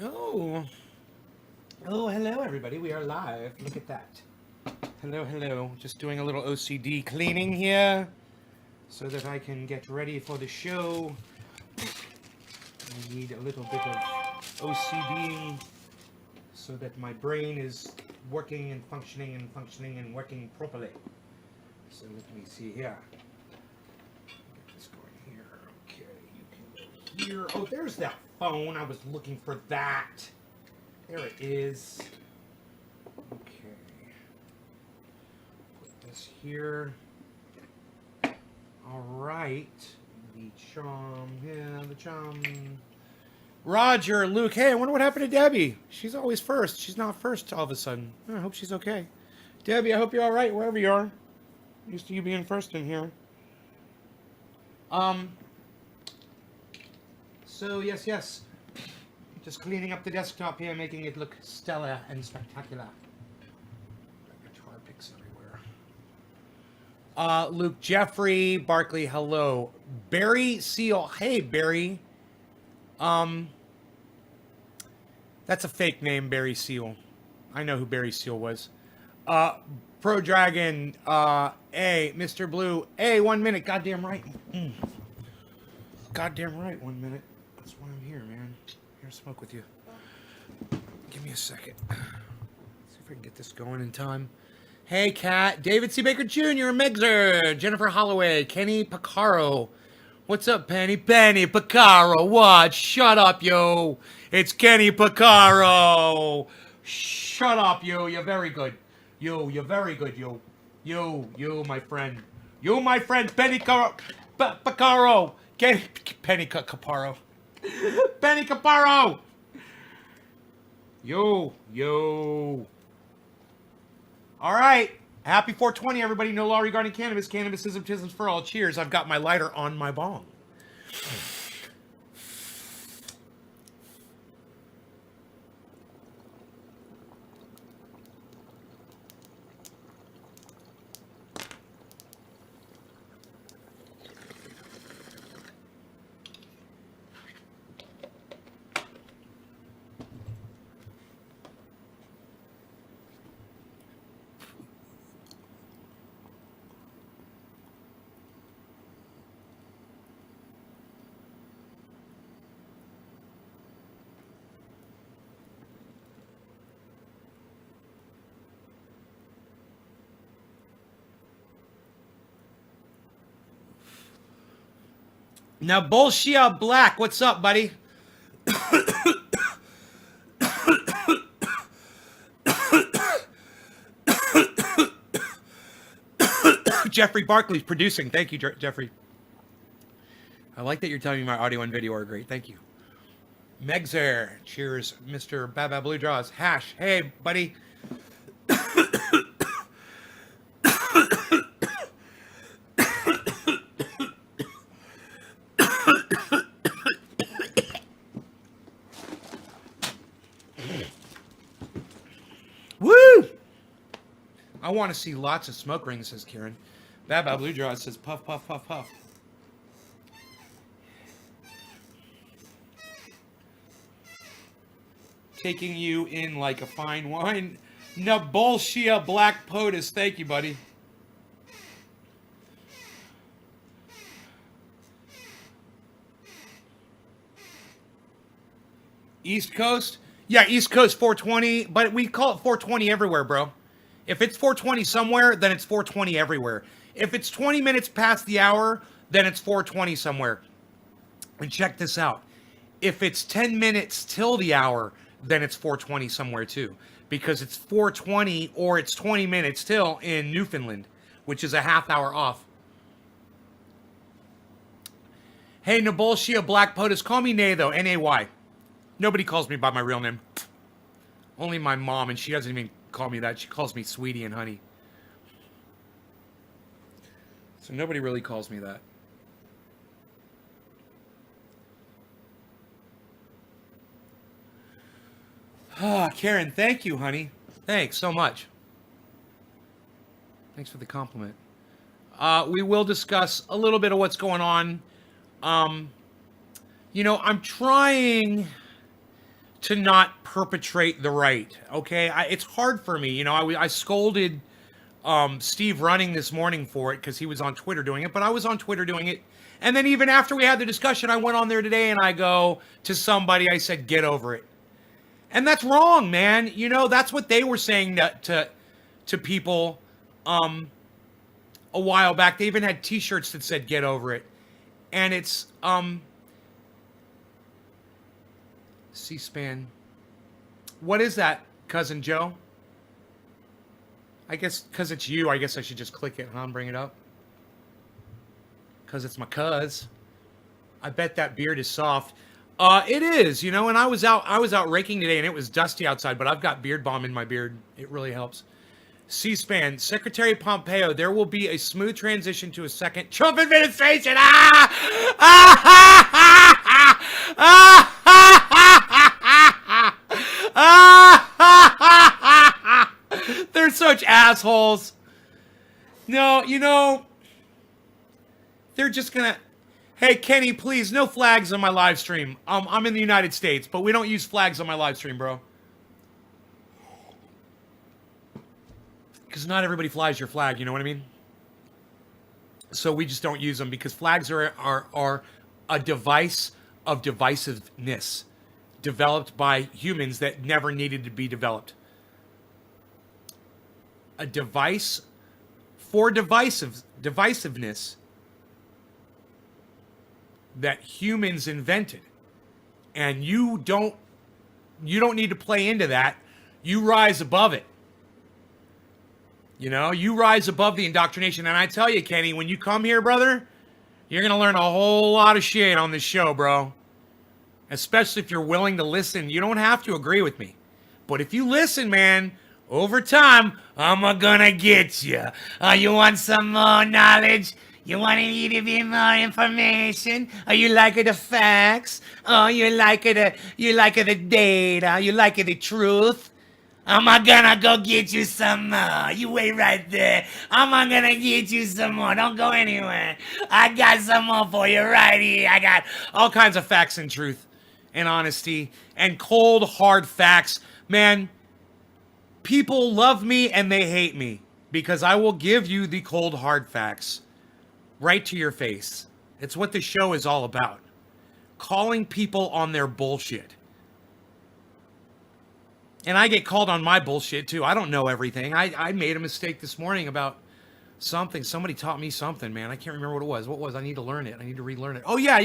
Oh, oh, hello, everybody. We are live. Look at that. Hello, hello. Just doing a little OCD cleaning here so that I can get ready for the show. I need a little bit of OCD so that my brain is working and functioning and working properly. So let me see here. Get this going here. Okay, you can go here. Oh, there's that phone. I was looking for that. There it is. Okay. Put this here. All right. The chum. Yeah, the chum. Roger, Luke. Hey, I wonder what happened to Debbie. She's always first. She's not first all of a sudden. I hope she's okay. Debbie, I hope you're all right wherever you are. Used to you being first in here. So yes. Just cleaning up the desktop here, making it look stellar and spectacular. Got guitar picks everywhere. Luke Jeffrey, Barkley, hello. Barry Seal, hey Barry. That's a fake name, Barry Seal. I know who Barry Seal was. Pro Dragon, Mr. Blue, 1 minute, goddamn right. Goddamn right, 1 minute. That's why I'm here, man. Here to smoke with you. Give me a second. See if I can get this going in time. Hey, Kat. David C. Baker Jr., Megzer, Jennifer Holloway, Kenny Picaro. What's up, Penny? Penny Picaro, what? Shut up, yo. It's Kenny Picaro. Shut up, yo. You're very good. Yo, you're very good, yo. Yo, my friend. You, my friend, Penny Picaro. Penny Caparo. Penny Caparo. Yo. All right. Happy 420, everybody. No law regarding cannabis. Cannabisism, tisms for all. Cheers. I've got my lighter on my bong. Now, Bolshia Black, what's up, buddy? Jeffrey Barkley's producing. Thank you, Jeffrey. I like that you're telling me my audio and video are great. Thank you. Megzer, cheers, Mr. Baba Blue Draws. Hash, hey, buddy. Woo! I want to see lots of smoke rings, says Karen. Baba Blue Draws says puff, puff, puff, puff. Taking you in like a fine wine. Nabolshia Black POTUS. Thank you, buddy. East Coast? Yeah, East Coast 420, but we call it 420 everywhere, bro. If it's 420 somewhere, then it's 420 everywhere. If it's 20 minutes past the hour, then it's 420 somewhere. And check this out. If it's 10 minutes till the hour, then it's 420 somewhere too. Because it's 420 or it's 20 minutes till in Newfoundland, which is a half hour off. Hey, Nabolshia Black POTUS. Call me Nay, though. N-A-Y. Nobody calls me by my real name. Only my mom, and she doesn't even call me that. She calls me Sweetie and Honey. So nobody really calls me that. Ah, Karen, thank you, honey. Thanks so much. Thanks for the compliment. We will discuss a little bit of what's going on. I'm trying to not perpetrate the right. Okay, it's hard for me. You know, I scolded Steve Running this morning for it because he was on Twitter doing it, but I was on Twitter doing it. And then even after we had the discussion, I went on there today and I go to somebody, I said, get over it. And that's wrong, man. You know, that's what they were saying to people a while back. They even had t-shirts that said get over it. And it's C-SPAN. What is that, Cousin Joe? I guess because it's you, I guess I should just click it, huh, and bring it up. Because it's my cuz. I bet that beard is soft. It is, you know, and I was out raking today and it was dusty outside, but I've got beard balm in my beard. It really helps. C-SPAN, Secretary Pompeo, there will be a smooth transition to a second Trump administration. They're such assholes. No, you know, they're just gonna... Hey, Kenny, please, no flags on my live stream. I'm in the United States, but we don't use flags on my live stream, bro. Because not everybody flies your flag, you know what I mean? So we just don't use them because flags are a device of divisiveness developed by humans that never needed to be developed. A device for divisiveness that humans invented. And you don't need to play into that. You rise above it. You know, you rise above the indoctrination. And I tell you, Kenny, when you come here, brother, you're going to learn a whole lot of shit on this show, bro. Especially if you're willing to listen. You don't have to agree with me. But if you listen, man, over time, I'm gonna get you. You want some more knowledge? You want a little bit more information? You like the facts? You like the data? You like the truth? I'm gonna go get you some more. You wait right there. I'm gonna get you some more. Don't go anywhere. I got some more for you right here. I got all kinds of facts and truth and honesty and cold, hard facts. Man, people love me and they hate me because I will give you the cold, hard facts right to your face. It's what the show is all about. Calling people on their bullshit. And I get called on my bullshit too. I don't know everything. I made a mistake this morning about something. Somebody taught me something, man. I can't remember what it was. What was? I need to learn it. I need to relearn it. Oh, yeah.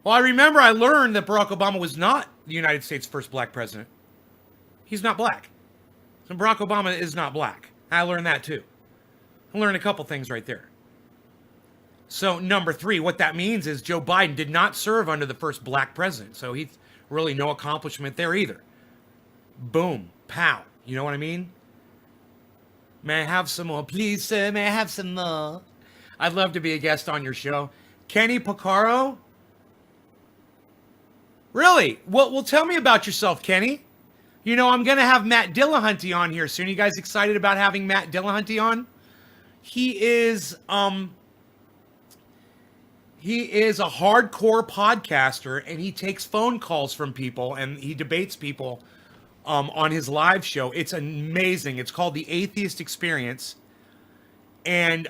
Well, I remember I learned that Barack Obama was not the United States' first black president. He's not black. So Barack Obama is not black. I learned that too. I learned a couple things right there. So number 3, what that means is Joe Biden did not serve under the first black president. So he's really no accomplishment there either. Boom. Pow. You know what I mean? May I have some more? Please, sir, may I have some more? I'd love to be a guest on your show. Kenny Picaro? Really? Well, tell me about yourself, Kenny. You know, I'm going to have Matt Dillahunty on here soon. You guys excited about having Matt Dillahunty on? He is a hardcore podcaster, and he takes phone calls from people, and he debates people on his live show. It's amazing. It's called The Atheist Experience. And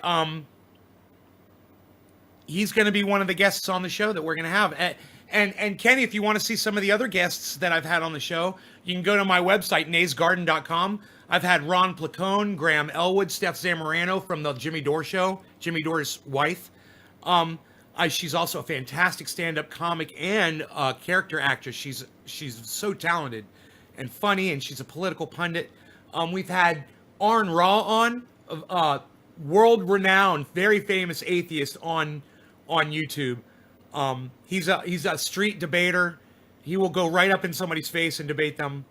he's going to be one of the guests on the show that we're going to have. And Kenny, if you want to see some of the other guests that I've had on the show, you can go to my website, naysgarden.com. I've had Ron Placone, Graham Elwood, Steph Zamorano from the Jimmy Dore Show, Jimmy Dore's wife. She's also a fantastic stand-up comic and character actress. She's so talented and funny, and she's a political pundit. We've had Arn Ra on, world-renowned, very famous atheist on YouTube. He's a street debater. He will go right up in somebody's face and debate them.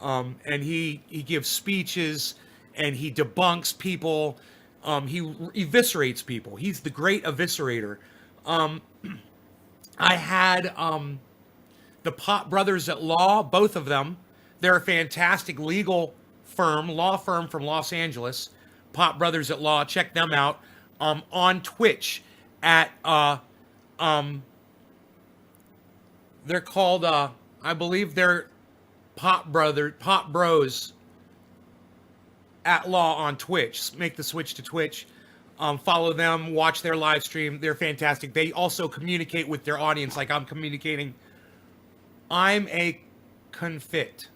And he gives speeches and he debunks people. He eviscerates people. He's the great eviscerator. I had the Pop Brothers at Law, both of them. They're a fantastic legal law firm from Los Angeles. Pop Brothers at Law. Check them out on Twitch at They're called, I believe they're Pop Bros at Law on Twitch. Make the switch to Twitch. Follow them, watch their live stream. They're fantastic. They also communicate with their audience like I'm communicating. I'm a confit.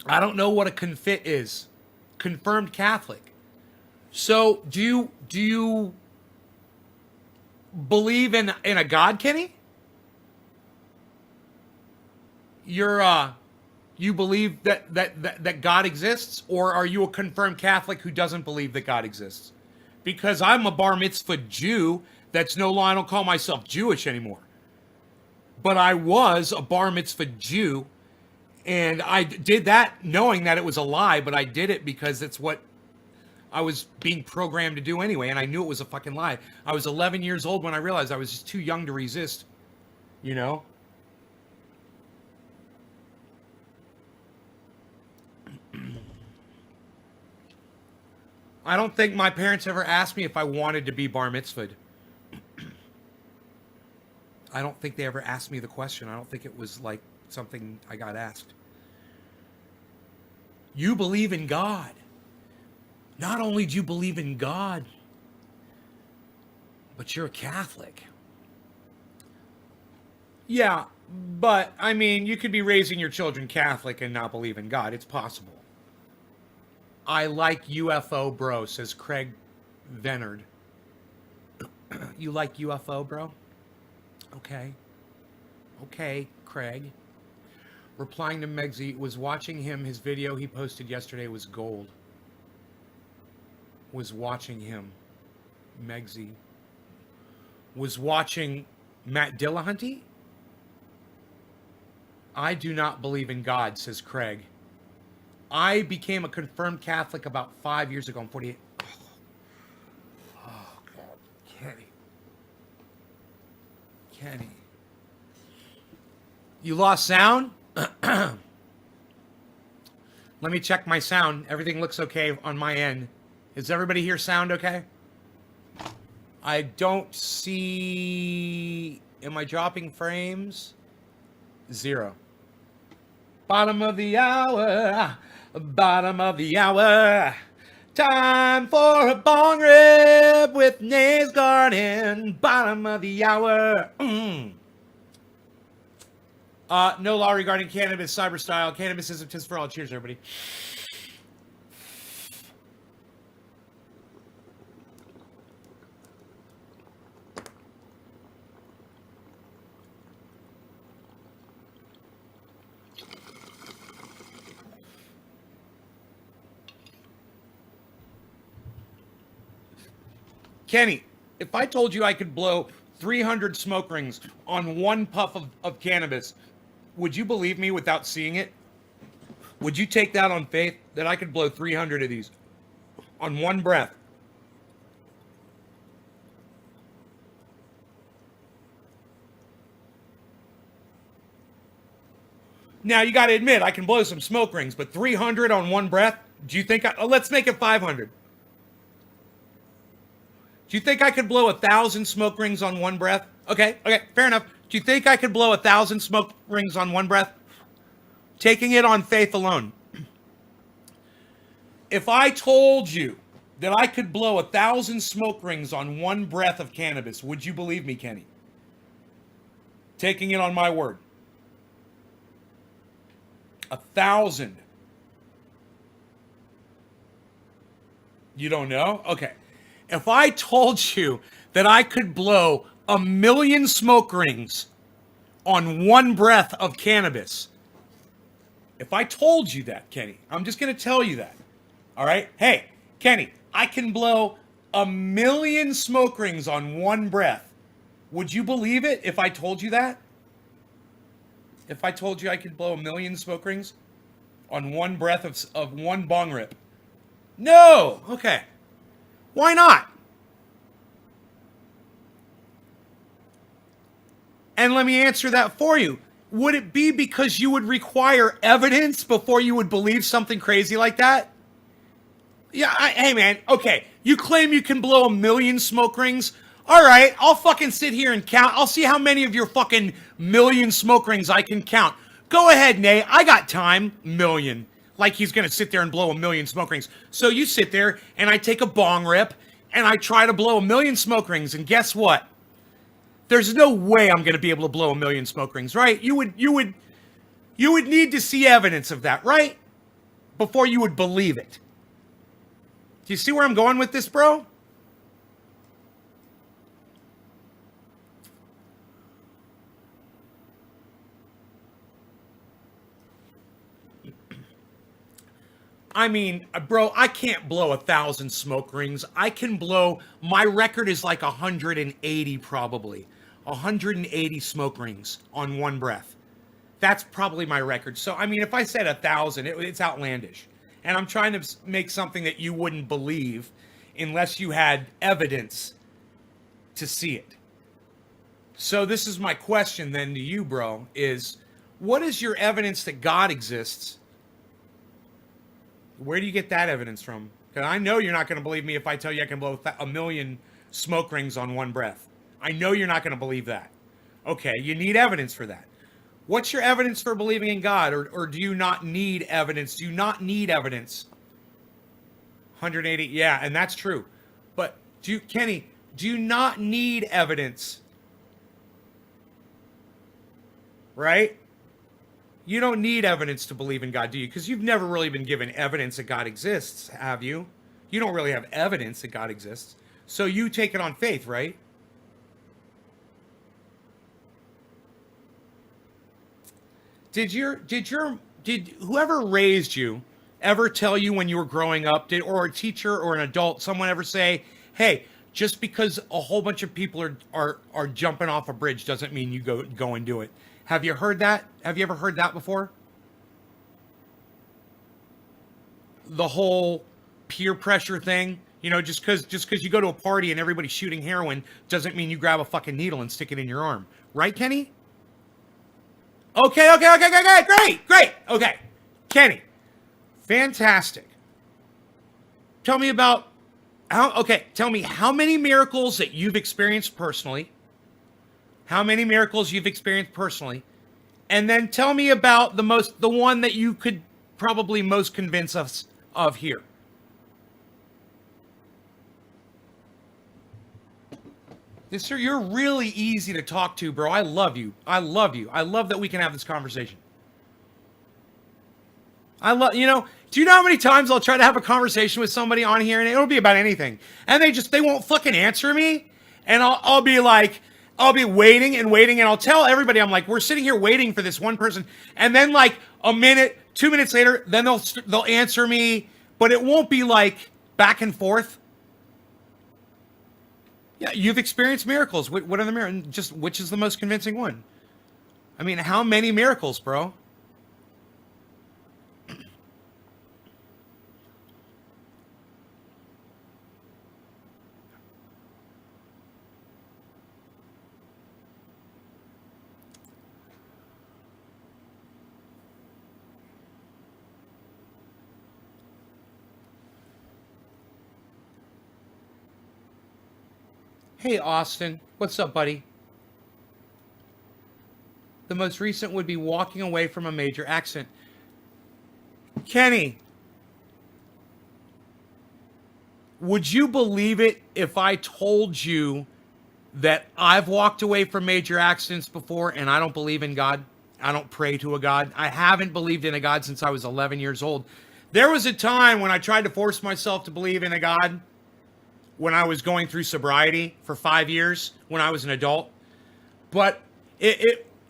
I don't know what a confit is. Confirmed Catholic. So do you believe in a God, Kenny? You believe that God exists, or are you a confirmed Catholic who doesn't believe that God exists? Because I'm a bar mitzvah Jew that's no longer, I don't call myself Jewish anymore. But I was a bar mitzvah Jew, and I did that knowing that it was a lie, but I did it because it's what I was being programmed to do anyway, and I knew it was a fucking lie. I was 11 years old when I realized I was just too young to resist, you know? I don't think my parents ever asked me if I wanted to be bar mitzvahed. I don't think they ever asked me the question. I don't think it was like something I got asked. You believe in God. Not only do you believe in God, but you're a Catholic. Yeah, but I mean, you could be raising your children Catholic and not believe in God. It's possible. I like UFO, bro, says Craig Venard. You like UFO, bro? Okay. Okay, Craig. Replying to Megsy, was watching him. His video he posted yesterday was gold. Was watching him. Megsy. Was watching Matt Dillahunty? I do not believe in God, says Craig. I became a confirmed Catholic about 5 years ago. I'm 48. Oh, God. Kenny. You lost sound? Let me check my sound. Everything looks okay on my end. Is everybody hear sound okay? I don't see... Am I dropping frames? 0. Bottom of the hour. Bottom of the hour. Time for a bong rib with Nays Garden. Bottom of the hour. No law regarding cannabis, cyber style. Cannabis is a tis for all. Cheers, everybody. Kenny, if I told you I could blow 300 smoke rings on one puff of cannabis, would you believe me without seeing it? Would you take that on faith that I could blow 300 of these on one breath? Now, you got to admit, I can blow some smoke rings, but 300 on one breath? Do you think let's make it 500. Do you think I could blow 1,000 smoke rings on one breath? Okay, fair enough. Do you think I could blow 1,000 smoke rings on one breath? Taking it on faith alone. If I told you that I could blow 1,000 smoke rings on one breath of cannabis, would you believe me, Kenny? Taking it on my word. 1,000. You don't know? Okay. If I told you that I could blow 1,000,000 smoke rings on one breath of cannabis, if I told you that, Kenny, I'm just going to tell you that. All right? Hey, Kenny, I can blow 1,000,000 smoke rings on one breath. Would you believe it if I told you that? If I told you I could blow 1,000,000 smoke rings on one breath of one bong rip? No! Okay. Why not? And let me answer that for you. Would it be because you would require evidence before you would believe something crazy like that? Yeah, hey man, okay. You claim you can blow 1,000,000 smoke rings All right, I'll fucking sit here and count. I'll see how many of your fucking million smoke rings I can count. Go ahead, Nay. I got time. Million. Like he's gonna sit there and blow a million smoke rings. So you sit there and I take a bong rip and I try to blow a million smoke rings, and guess what? There's no way I'm gonna be able to blow a million smoke rings, right? You would need to see evidence of that, right? Before you would believe it. Do you see where I'm going with this, bro? I mean, bro, I can't blow 1,000 smoke rings. I can blow, my record is like 180 probably. 180 smoke rings on one breath. That's probably my record. So, I mean, if I said 1,000, it's outlandish. And I'm trying to make something that you wouldn't believe unless you had evidence to see it. So this is my question then to you, bro, is what is your evidence that God exists? Where do you get that evidence from? Because I know you're not going to believe me if I tell you I can blow a million smoke rings on one breath. I know you're not going to believe that. Okay, you need evidence for that. What's your evidence for believing in God? Or do you not need evidence? Do you not need evidence? 180, yeah, and that's true. But, Kenny, do you not need evidence? Right? You don't need evidence to believe in God, do you? Because you've never really been given evidence that God exists, have you? You don't really have evidence that God exists. So you take it on faith, right? Did whoever raised you ever tell you when you were growing up, or a teacher or an adult, someone ever say, hey, just because a whole bunch of people are jumping off a bridge doesn't mean you go and do it? Have you heard that? Have you ever heard that before? The whole peer pressure thing, you know, just because you go to a party and everybody's shooting heroin doesn't mean you grab a fucking needle and stick it in your arm, right, Kenny? Okay, great. Okay, Kenny, fantastic. Tell me about tell me how many miracles that you've experienced personally. How many miracles you've experienced personally, and then tell me about the one that you could probably most convince us of here. Yes, sir, you're really easy to talk to, bro. I love you. I love that we can have this conversation. Do you know how many times I'll try to have a conversation with somebody on here and it'll be about anything, and they won't fucking answer me, and I'll be like, I'll be waiting, and I'll tell everybody, I'm like, we're sitting here waiting for this one person, and then like a minute, 2 minutes later, then they'll answer me, but it won't be like back and forth. Yeah, you've experienced miracles. What are the miracles? Just which is the most convincing one? I mean, how many miracles, bro? Hey, Austin. What's up, buddy? The most recent would be walking away from a major accident. Kenny, would you believe it if I told you that I've walked away from major accidents before and I don't believe in God? I don't pray to a God. I haven't believed in a God since I was 11 years old. There was a time when I tried to force myself to believe in a God when I was going through sobriety for 5 years when I was an adult. But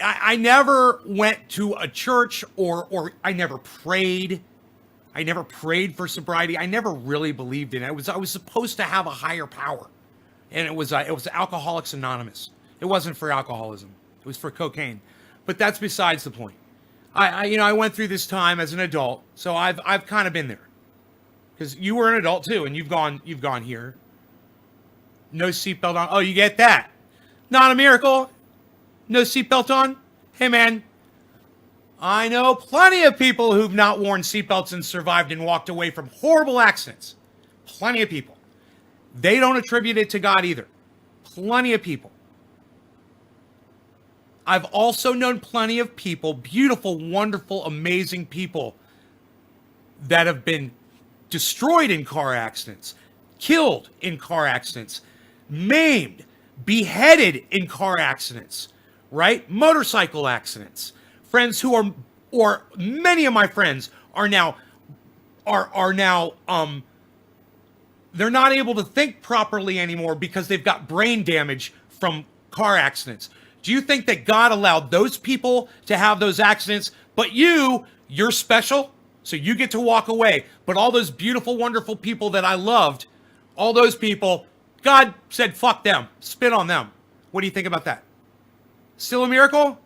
I never went to a church or I never prayed. I never prayed for sobriety. I never really believed in it. I was supposed to have a higher power. And it was Alcoholics Anonymous. It wasn't for alcoholism. It was for cocaine. But that's besides the point. I went through this time as an adult, so I've kind of been there. Because you were an adult too, and you've gone here. No seatbelt on. Oh, you get that? Not a miracle. No seatbelt on. Hey, man. I know plenty of people who've not worn seatbelts and survived and walked away from horrible accidents. Plenty of people. They don't attribute it to God either. plenty of people. I've also known plenty of people, beautiful, wonderful, amazing people that have been destroyed in car accidents, killed in car accidents, maimed, beheaded in car accidents, right? Motorcycle accidents. Friends who are, or many of my friends are now, they're not able to think properly anymore because they've got brain damage from car accidents. Do you think that God allowed those people to have those accidents, but you're special, so you get to walk away? But all those beautiful, wonderful people that I loved, all those people, God said, fuck them, spit on them. What do you think about that? Still a miracle?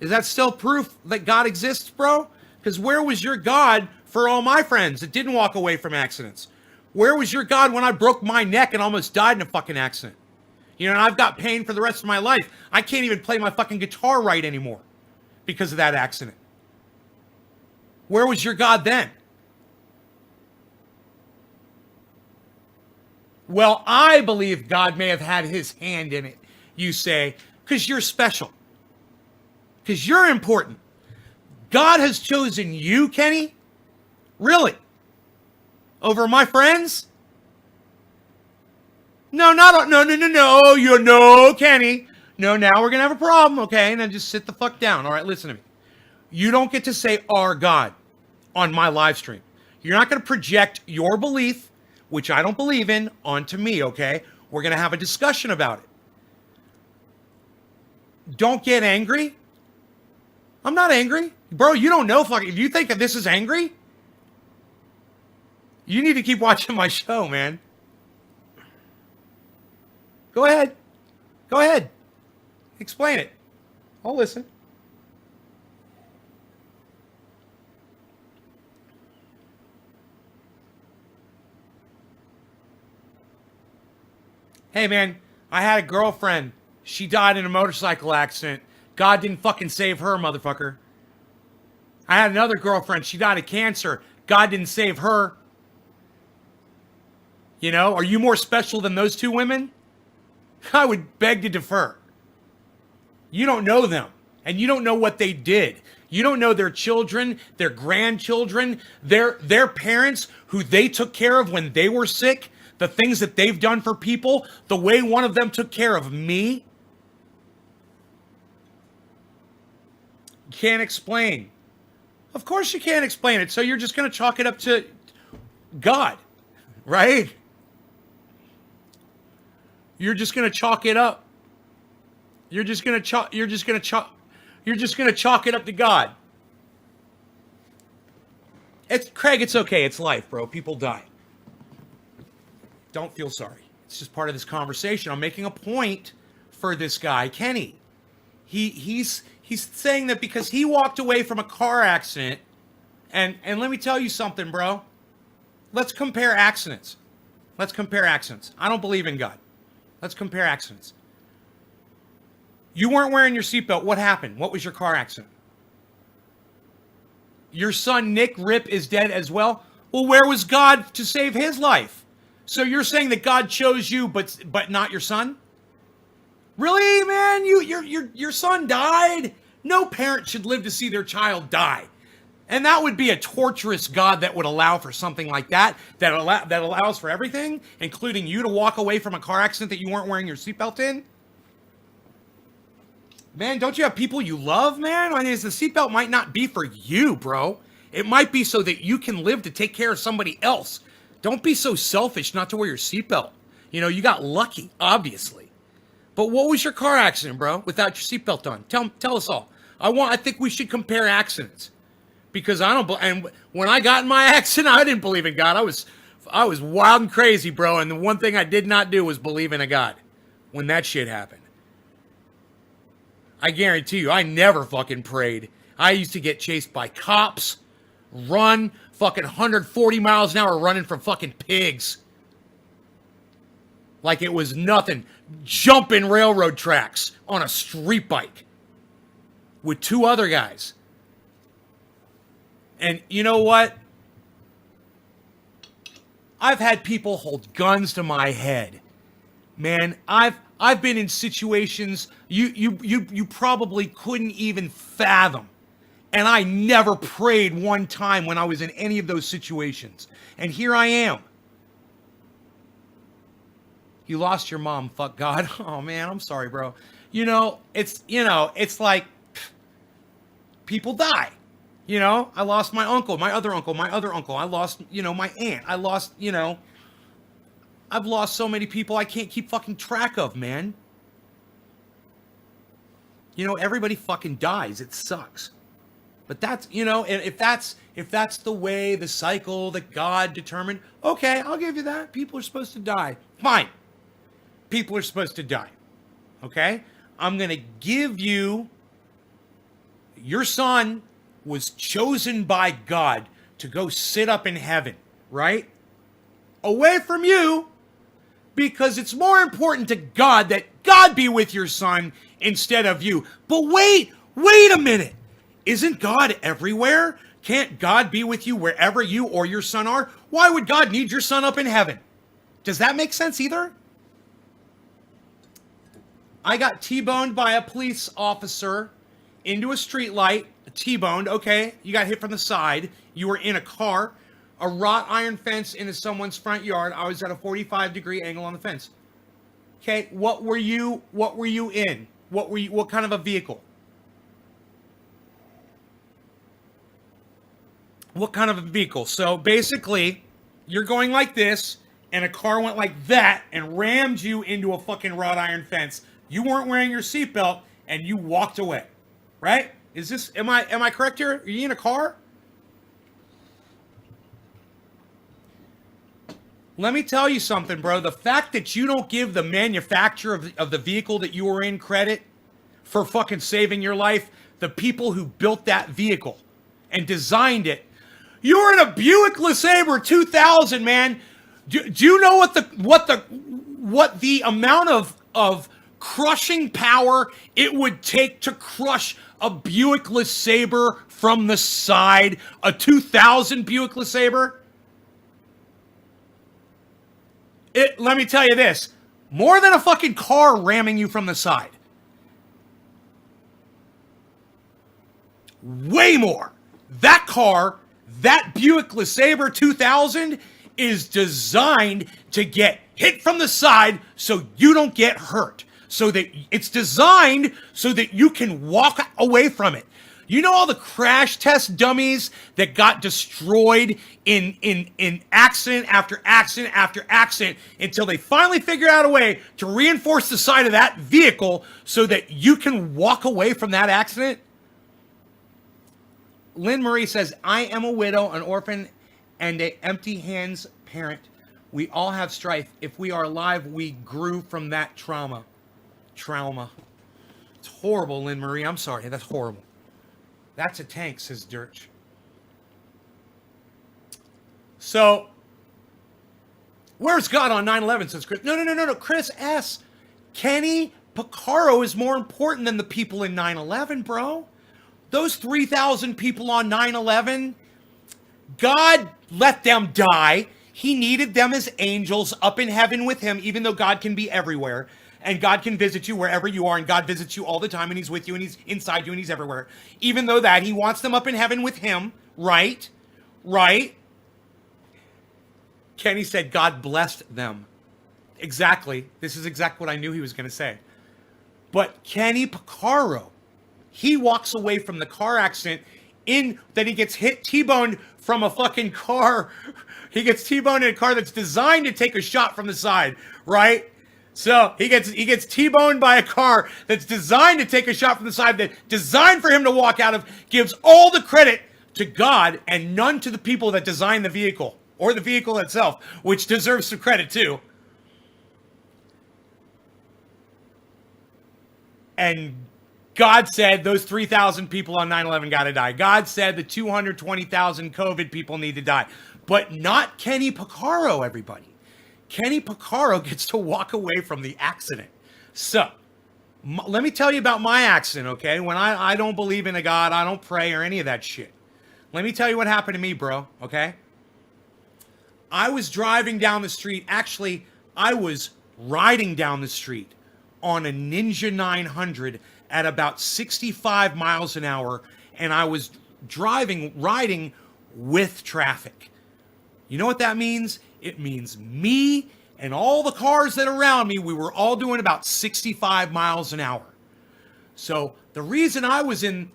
Is that still proof that God exists, bro? Because where was your God for all my friends that didn't walk away from accidents? Where was your God when I broke my neck and almost died in a fucking accident? You know, and I've got pain for the rest of my life. I can't even play my fucking guitar right anymore because of that accident. Where was your God then? Well, I believe God may have had his hand in it, you say, because you're special. Because you're important. God has chosen you, Kenny? Really? Over my friends? No, Kenny. No, now we're going to have a problem, okay? Now just sit the fuck down. All right, listen to me. You don't get to say our God on my live stream. You're not going to project your belief, which I don't believe in, onto me, okay? We're going to have a discussion about it. Don't get angry. I'm not angry. Bro, you don't know fucking... If you think that this is angry, you need to keep watching my show, man. Go ahead. Go ahead. Explain it. I'll listen. Hey, man, I had a girlfriend. She died in a motorcycle accident. God didn't fucking save her, motherfucker. I had another girlfriend. She died of cancer. God didn't save her. You know, are you more special than those two women? I would beg to differ. You don't know them, and you don't know what they did. You don't know their children, their grandchildren, their parents who they took care of when they were sick, the things that they've done for people, the way one of them took care of me. Can't explain. Of course you can't explain it, so you're just going to chalk it up to God, right? You're just going to chalk it up. You're just going to chalk it up to God. Craig, it's okay. It's life, bro. People die. Don't feel sorry. It's just part of this conversation. I'm making a point for this guy, Kenny. He's saying that because he walked away from a car accident, and let me tell you something, bro. Let's compare accidents. Let's compare accidents. I don't believe in God. Let's compare accidents. You weren't wearing your seatbelt. What happened? What was your car accident? Your son, Nick Rip, is dead as well? Well, where was God to save his life? So you're saying that God chose you, but not your son? Really, man? Your son died? No parent should live to see their child die. And that would be a torturous God that would allow for something like that allows for everything, including you to walk away from a car accident that you weren't wearing your seatbelt in? Man, don't you have people you love, man? I mean, the seatbelt might not be for you, bro. It might be so that you can live to take care of somebody else. Don't be so selfish not to wear your seatbelt. You know, you got lucky, obviously. But what was your car accident, bro, without your seatbelt on? Tell us all. I think we should compare accidents. Because and when I got in my accident, I didn't believe in God. I was wild and crazy, bro. And the one thing I did not do was believe in a God when that shit happened. I guarantee you, I never fucking prayed. I used to get chased by cops, run fucking 140 miles an hour running from fucking pigs. Like it was nothing. Jumping railroad tracks on a street bike with two other guys. And you know what? I've had people hold guns to my head, Man, I've been in situations you probably couldn't even fathom. And I never prayed one time when I was in any of those situations. And here I am. You lost your mom, fuck God. Oh man, I'm sorry, bro. It's like people die. I lost my uncle, my other uncle, my other uncle. I lost, my aunt. I lost, I've lost so many people I can't keep fucking track of, man. Everybody fucking dies. It sucks. But that's, if that's the way, the cycle that God determined, okay, I'll give you that. People are supposed to die. Fine. People are supposed to die. Okay? I'm going to give you, your son was chosen by God to go sit up in heaven, right? Away from you, because it's more important to God that God be with your son instead of you. But wait a minute. Isn't God everywhere? Can't God be with you wherever you or your son are? Why would God need your son up in heaven? Does that make sense either? I got T-boned by a police officer into a street light. T-boned, okay. You got hit from the side. You were in a car. A wrought iron fence into someone's front yard. I was at a 45-degree angle on the fence. Okay, what were you in? What kind of a vehicle? What kind of a vehicle? So basically, you're going like this, and a car went like that and rammed you into a fucking wrought iron fence. You weren't wearing your seatbelt, and you walked away, right? Am I correct here? Are you in a car? Let me tell you something, bro. The fact that you don't give the manufacturer of the vehicle that you were in credit for fucking saving your life, the people who built that vehicle and designed it. You were in a Buick LeSabre 2000, man. Do you know what the amount of crushing power it would take to crush a Buick LeSabre from the side? A 2000 Buick LeSabre? Let me tell you this. More than a fucking car ramming you from the side. Way more. That car, that Buick LeSabre 2000 is designed to get hit from the side so you don't get hurt. So that it's designed so that you can walk away from it. You know all the crash test dummies that got destroyed in accident after accident after accident until they finally figured out a way to reinforce the side of that vehicle so that you can walk away from that accident? Lynn Marie says, I am a widow, an orphan, and an empty hands parent. We all have strife. If we are alive, we grew from that trauma. It's horrible, Lynn Marie. I'm sorry. That's horrible. That's a tank, says Dirch. So, where's God on 9/11, says Chris? No. Chris S. Kenny Picaro is more important than the people in 9/11, bro. Those 3,000 people on 9/11, God let them die. He needed them as angels up in heaven with him, even though God can be everywhere. And God can visit you wherever you are, and God visits you all the time, and he's with you, and he's inside you, and he's everywhere. Even though that, he wants them up in heaven with him, right? Right? Kenny said God blessed them. Exactly. This is exactly what I knew he was going to say. But Kenny Picaro, he walks away from the car accident in that he gets hit T-boned from a fucking car. He gets T-boned in a car that's designed to take a shot from the side, right? So he gets T-boned by a car that's designed to take a shot from the side, that designed for him to walk out of, gives all the credit to God and none to the people that designed the vehicle or the vehicle itself, which deserves some credit too. And God said those 3,000 people on 9/11 got to die. God said the 220,000 COVID people need to die. But not Kenny Picaro, everybody. Kenny Picaro gets to walk away from the accident. So, let me tell you about my accident, okay? When I don't believe in a God, I don't pray or any of that shit. Let me tell you what happened to me, bro, okay? I was driving down the street. Actually, I was riding down the street on a Ninja 900 at about 65 miles an hour, and I was riding with traffic. You know what that means? It means me and all the cars that are around me, we were all doing about 65 miles an hour. So the reason I was in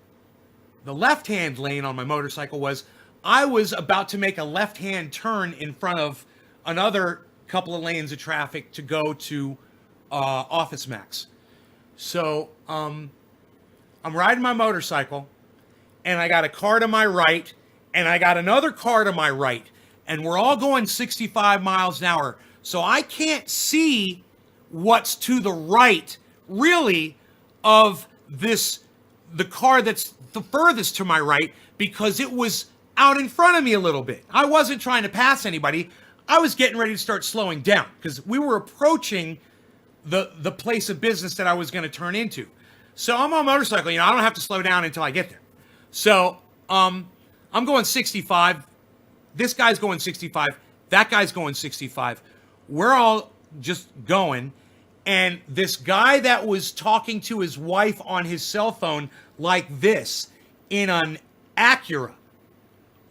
the left-hand lane on my motorcycle was I was about to make a left-hand turn in front of another couple of lanes of traffic to go to Office Max. So I'm riding my motorcycle, and I got a car to my right, and I got another car to my right, and we're all going 65 miles an hour. So I can't see what's to the right, really, of the car that's the furthest to my right, because it was out in front of me a little bit. I wasn't trying to pass anybody. I was getting ready to start slowing down because we were approaching the place of business that I was going to turn into. So I'm on a motorcycle, I don't have to slow down until I get there. So I'm going 65. This guy's going 65. That guy's going 65. We're all just going. And this guy that was talking to his wife on his cell phone like this in an Acura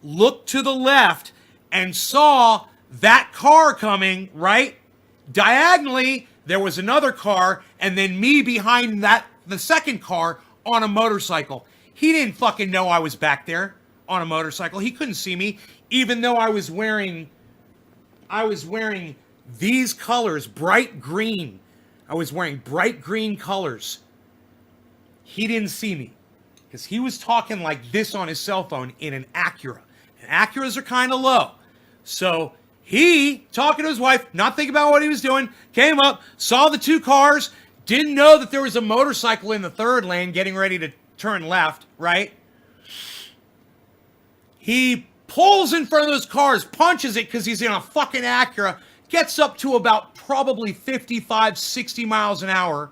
looked to the left and saw that car coming, right? Diagonally, there was another car, and then me behind that, the second car on a motorcycle. He didn't fucking know I was back there on a motorcycle. He couldn't see me, even though I was wearing these colors, bright green. I was wearing bright green colors. He didn't see me because he was talking like this on his cell phone in an Acura. And Acuras are kind of low. So he, talking to his wife, not thinking about what he was doing, came up, saw the two cars, didn't know that there was a motorcycle in the third lane getting ready to turn left, right? He pulls in front of those cars, punches it because he's in a fucking Acura, gets up to about probably 55, 60 miles an hour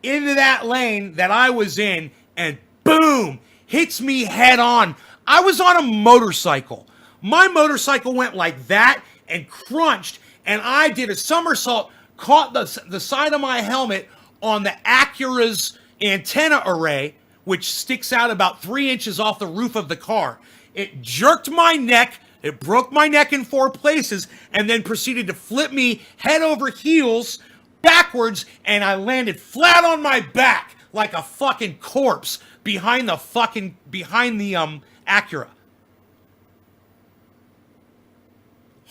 into that lane that I was in, and boom, hits me head on. I was on a motorcycle. My motorcycle went like that and crunched, and I did a somersault, caught the side of my helmet on the Acura's antenna array, which sticks out about 3 inches off the roof of the car. It jerked my neck, it broke my neck in 4 places, and then proceeded to flip me head over heels backwards, and I landed flat on my back like a fucking corpse behind the Acura.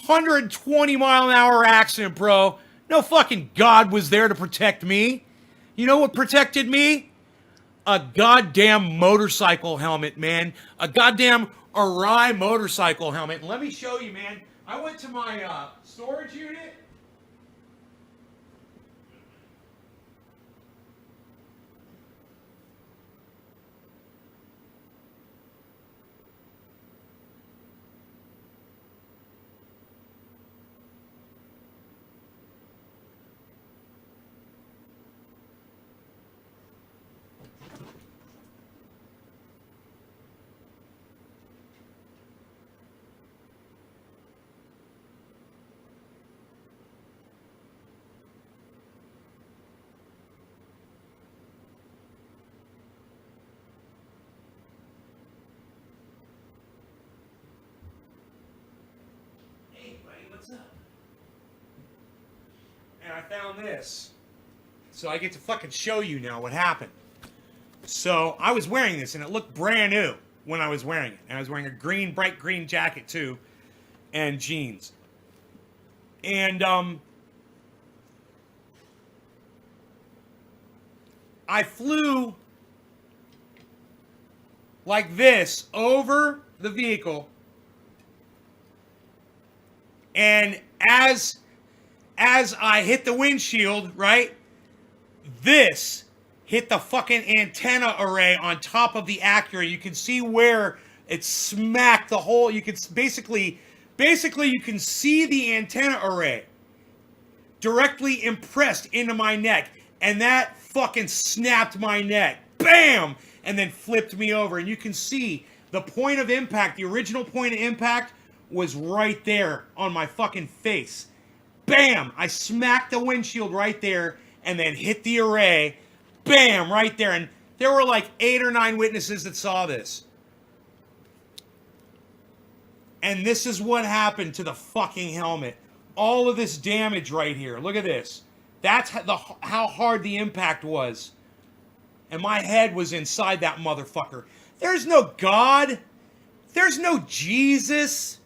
120 mile an hour accident, bro. No fucking God was there to protect me. You know what protected me? A goddamn motorcycle helmet, man. A goddamn Arai motorcycle helmet. And let me show you, man. I went to my storage unit. And I found this. So I get to fucking show you now what happened. So I was wearing this, and it looked brand new when I was wearing it. And I was wearing a green, bright green jacket, too, and jeans. And I flew like this over the vehicle. And as I hit the windshield, right, this hit the fucking antenna array on top of the Acura. You can see where it smacked the whole. You can basically you can see the antenna array directly impressed into my neck, and that fucking snapped my neck. Bam! And then flipped me over. And you can see the point of impact, the original point of impact was right there on my fucking face. bam! I smacked the windshield right there and then hit the array. Bam! Right there. And there were like 8 or 9 witnesses that saw this. And this is what happened to the fucking helmet. All of this damage right here. Look at this. That's how hard the impact was. And my head was inside that motherfucker. There's no God. There's no Jesus.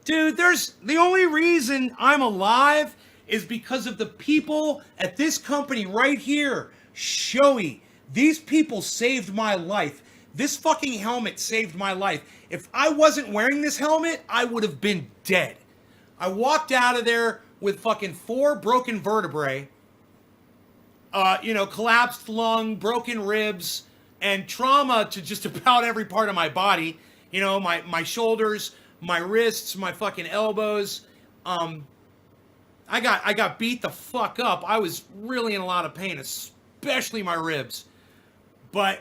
Dude, the only reason I'm alive is because of the people at this company right here. Shoei. These people saved my life. This fucking helmet saved my life. If I wasn't wearing this helmet, I would have been dead. I walked out of there with fucking 4 broken vertebrae, collapsed lung, broken ribs, and trauma to just about every part of my body. You know, my shoulders, my wrists, my fucking elbows. I got beat the fuck up. I was really in a lot of pain, especially my ribs. But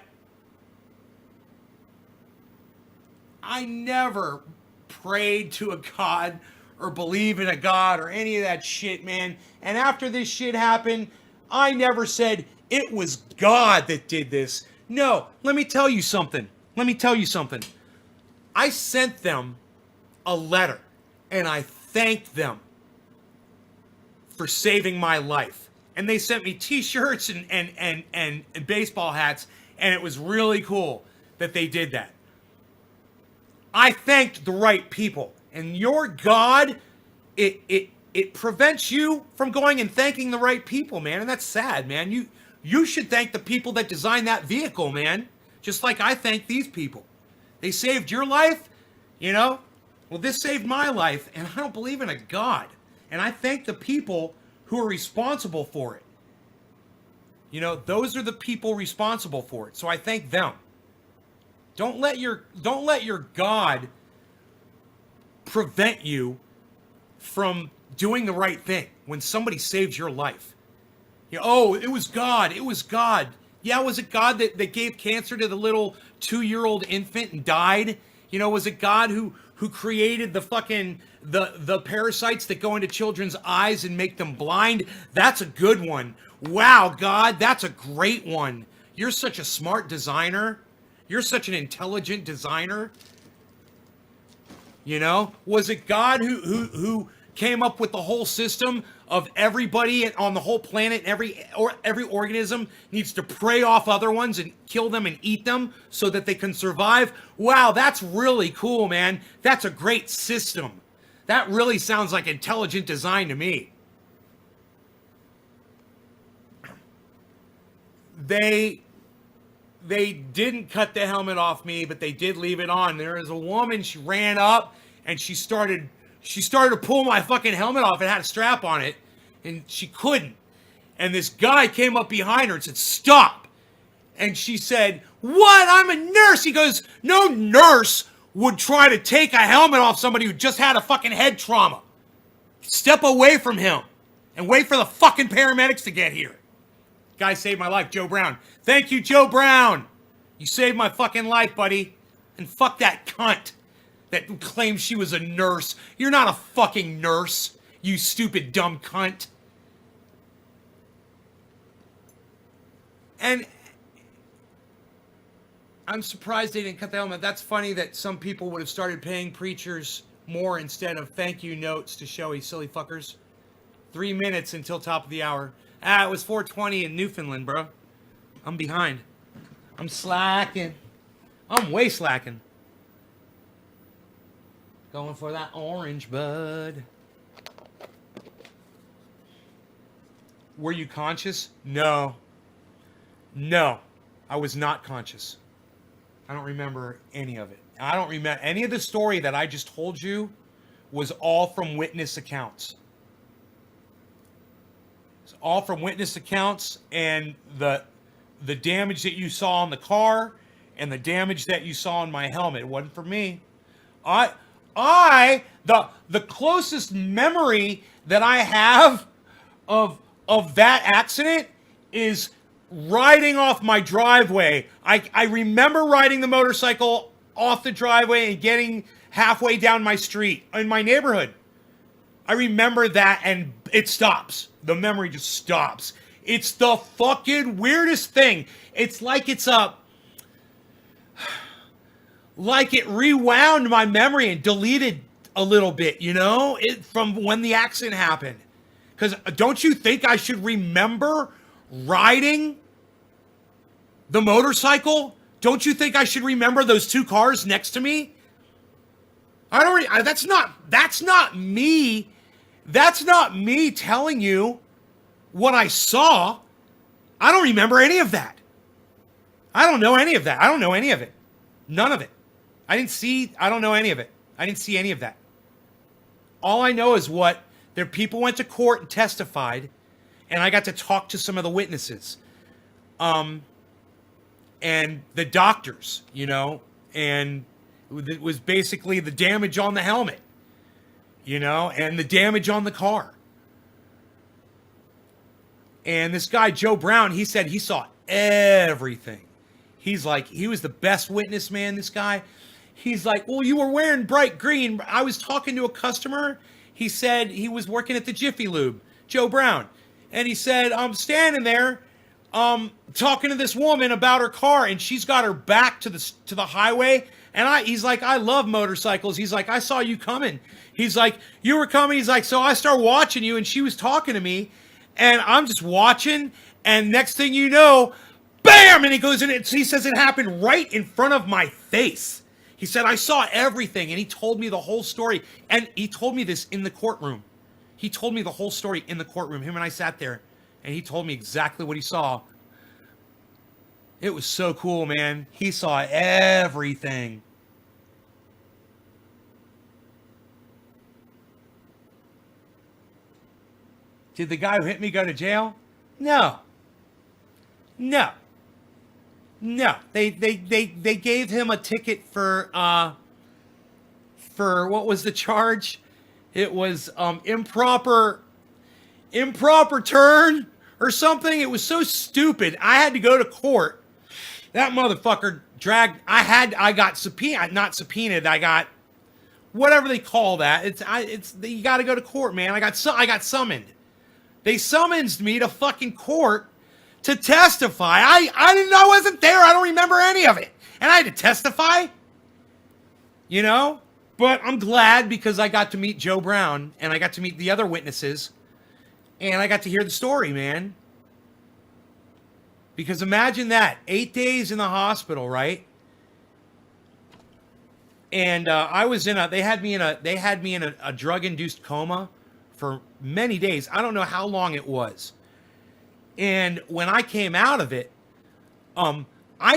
I never prayed to a God or believe in a God or any of that shit, man. And after this shit happened, I never said it was God that did this. No, let me tell you something. I sent them a letter and I thanked them for saving my life. And they sent me t-shirts and baseball hats, and it was really cool that they did that. I thanked the right people. And your God, it prevents you from going and thanking the right people, man. And that's sad, man. You should thank the people that designed that vehicle, man. Just like I thank these people. They saved your life, you know? Well, this saved my life, and I don't believe in a God. And I thank the people who are responsible for it. You know, those are the people responsible for it. So I thank them. Don't let your God prevent you from doing the right thing when somebody saves your life. You know, oh, it was God. It was God. Yeah, was it God that gave cancer to the little 2-year-old infant and died? You know, was it God who created the fucking the parasites that go into children's eyes and make them blind? That's a good one. Wow, God, that's a great one. You're such a smart designer. You're such an intelligent designer. You know, was it God who came up with the whole system of everybody on the whole planet? Every organism needs to prey off other ones and kill them and eat them so that they can survive. Wow, that's really cool, man. That's a great system. That really sounds like intelligent design to me. They didn't cut the helmet off me, but they did leave it on. There was a woman, she ran up and she started to pull my fucking helmet off. It had a strap on it and she couldn't. And this guy came up behind her and said, "Stop." And she said, "What? I'm a nurse." He goes, "No nurse would try to take a helmet off somebody who just had a fucking head trauma. Step away from him and wait for the fucking paramedics to get here." Guy saved my life, Joe Brown. Thank you, Joe Brown. You saved my fucking life, buddy. And fuck that cunt that claims she was a nurse. You're not a fucking nurse, you stupid dumb cunt. And I'm surprised they didn't cut the helmet. That's funny that some people would have started paying preachers more instead of thank you notes to Shoei, silly fuckers. 3 minutes until top of the hour. It was 4:20 in Newfoundland, bro. I'm behind. I'm slacking. I'm way slacking. Going for that orange, bud. Were you conscious? No. No. I was not conscious. I don't remember any of it. I don't remember any of the story that I just told you was all from witness accounts. It's all from witness accounts, and the damage that you saw on the car and the damage that you saw on my helmet, it wasn't for me. The closest memory that I have of that accident is riding off my driveway. I remember riding the motorcycle off the driveway and getting halfway down my street in my neighborhood. I remember that, and it stops. The memory just stops. It's the fucking weirdest thing. It's like like it rewound my memory and deleted a little bit, you know, from when the accident happened. Because don't you think I should remember riding the motorcycle? Don't you think I should remember those two cars next to me? That's not me. That's not me telling you what I saw. I don't remember any of that. I don't know any of that. I don't know any of it. None of it. I don't know any of it. I didn't see any of that. All I know is what their people went to court and testified, and I got to talk to some of the witnesses. And the doctors, you know, and it was basically the damage on the helmet, you know, and the damage on the car. And this guy, Joe Brown, he said he saw everything. He's like, he was the best witness, man, this guy. He's like, well, you were wearing bright green. I was talking to a customer. He said he was working at the Jiffy Lube, Joe Brown. And he said, I'm standing there talking to this woman about her car, and she's got her back to the highway. And he's like, I love motorcycles. He's like, I saw you coming. He's like, you were coming. He's like, so I started watching you, and she was talking to me, and I'm just watching, and next thing you know, bam! And he goes in, he says it happened right in front of my face. He said, I saw everything, and he told me the whole story, and he told me this in the courtroom. He told me the whole story in the courtroom. Him and I sat there, and he told me exactly what he saw. It was so cool, man. He saw everything. Did the guy who hit me go to jail? No. No. No. They gave him a ticket for what was the charge? It was improper turn or something. It was so stupid. I had to go to court. That motherfucker I got subpoenaed, not subpoenaed. I got whatever they call that. You got to go to court, man. I got summoned. They summoned me to fucking court to testify. I wasn't there. I don't remember any of it. And I had to testify. You know? But I'm glad because I got to meet Joe Brown and I got to meet the other witnesses and I got to hear the story, man. Because imagine that, 8 days in the hospital, right? And I was they had me in a drug-induced coma for many days. I don't know how long it was. And when I came out of it, I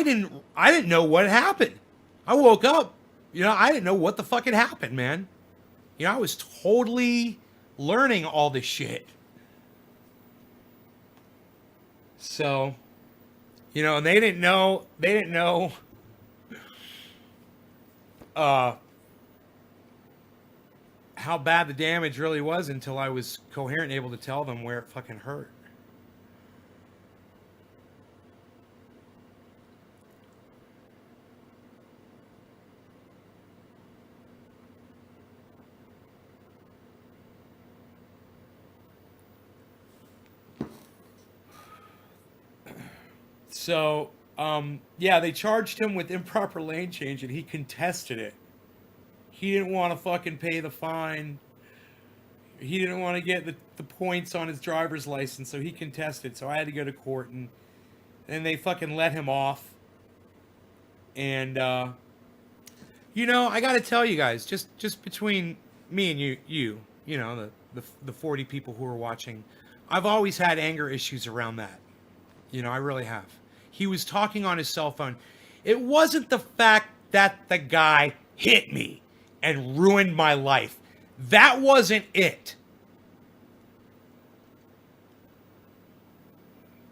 didn't know what happened. I woke up, you know, I didn't know what the fuck had happened, man. You know, I was totally learning all this shit. So, you know, and they didn't know how bad the damage really was until I was coherent and able to tell them where it fucking hurt. So, yeah, they charged him with improper lane change and he contested it. He didn't want to fucking pay the fine. He didn't want to get the points on his driver's license, so he contested. So I had to go to court, and then they fucking let him off. And, you know, I got to tell you guys, just between me and you know, the 40 people who are watching, I've always had anger issues around that. You know, I really have. He was talking on his cell phone. It wasn't the fact that the guy hit me and ruined my life. That wasn't it.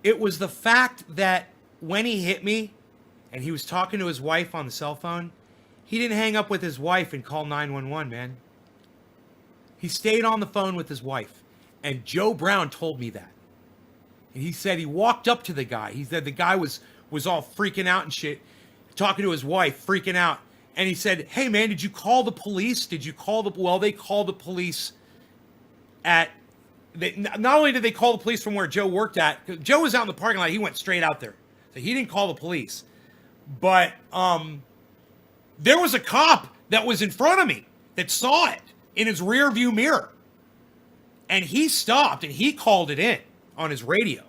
It was the fact that when he hit me and he was talking to his wife on the cell phone, he didn't hang up with his wife and call 911, man. He stayed on the phone with his wife. And Joe Brown told me that. And he said he walked up to the guy. He said the guy was all freaking out and shit, talking to his wife, freaking out. And he said, hey, man, did you call the police? Well, they called the police at not only did they call the police from where Joe worked at, 'cause Joe was out in the parking lot, he went straight out there, so he didn't call the police. But there was a cop that was in front of me that saw it in his rear view mirror, and he stopped and he called it in on his radio,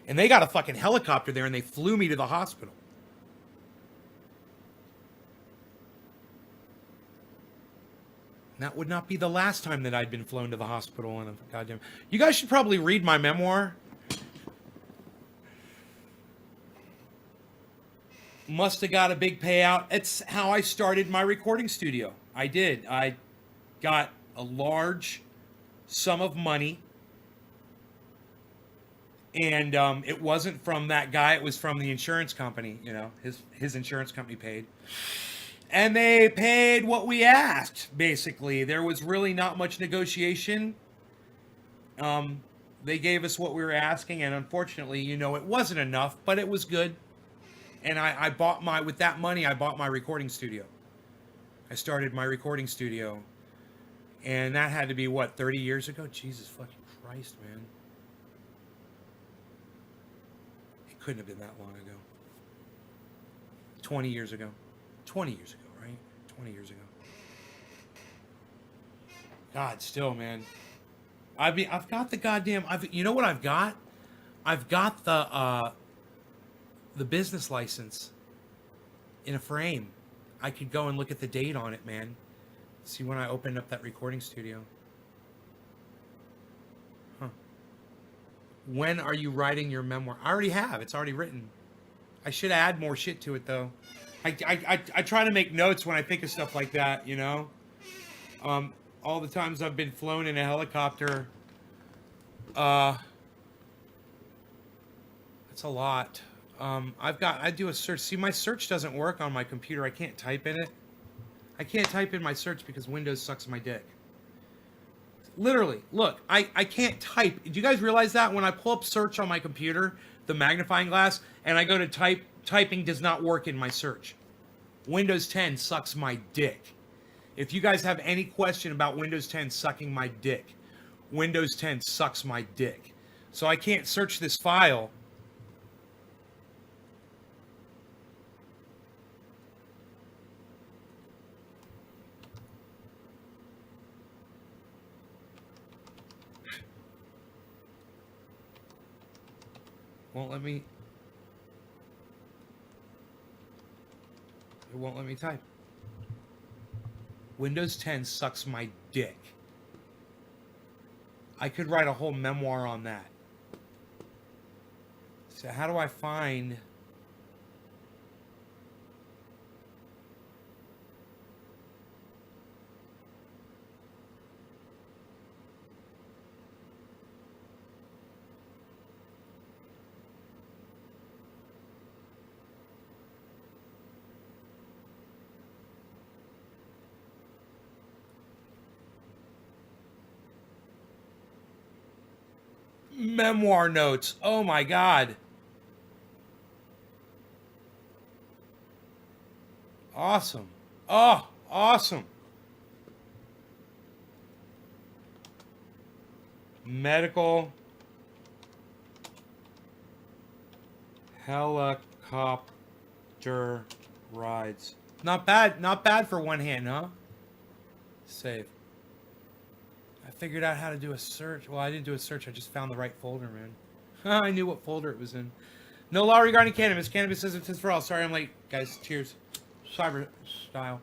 and they got a fucking helicopter there and they flew me to the hospital. That would not be the last time that I'd been flown to the hospital in a goddamn... You guys should probably read my memoir. Must have got a big payout. It's how I started my recording studio. I did. I got a large sum of money. And it wasn't from that guy. It was from the insurance company. You know, his insurance company paid. And they paid what we asked, basically. There was really not much negotiation. They gave us what we were asking, and unfortunately, you know, it wasn't enough, but it was good. And I bought with that money, I bought my recording studio. I started my recording studio. And that had to be, what, 30 years ago? Jesus fucking Christ, man. It couldn't have been that long ago. 20 years ago. 20 years ago, right? 20 years ago. God, still, man. I've got the goddamn... you know what I've got? I've got the business license in a frame. I could go and look at the date on it, man. See when I opened up that recording studio. Huh. When are you writing your memoir? I already have. It's already written. I should add more shit to it, though. I try to make notes when I think of stuff like that, you know? All the times I've been flown in a helicopter, that's a lot. I do a search. See, my search doesn't work on my computer. I can't type in it. I can't type in my search because Windows sucks my dick. Literally, look, I can't type. Do you guys realize that? When I pull up search on my computer, the magnifying glass, and I go to type, typing does not work in my search. Windows 10 sucks my dick. If you guys have any question about Windows 10 sucking my dick, Windows 10 sucks my dick. So I can't search this file. Won't let me... It won't let me type. Windows 10 sucks my dick. I could write a whole memoir on that. So how do I find... memoir notes. Oh my God. Awesome. Oh, awesome. Medical helicopter rides. Not bad for one hand, huh? Save. I figured out how to do a search. Well, I didn't do a search. I just found the right folder, man. I knew what folder it was in. No law regarding cannabis. Cannabis is for all. Sorry I'm late, guys. Cheers. Cyber style.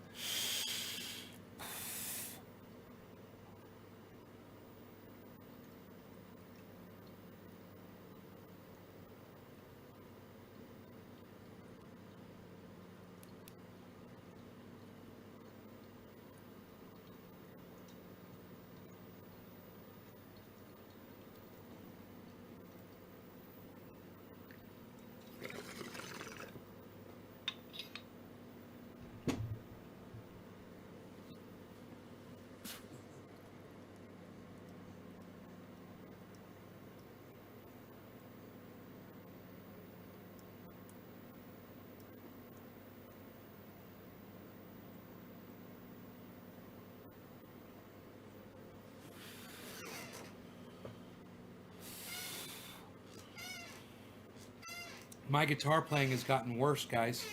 My guitar playing has gotten worse, guys.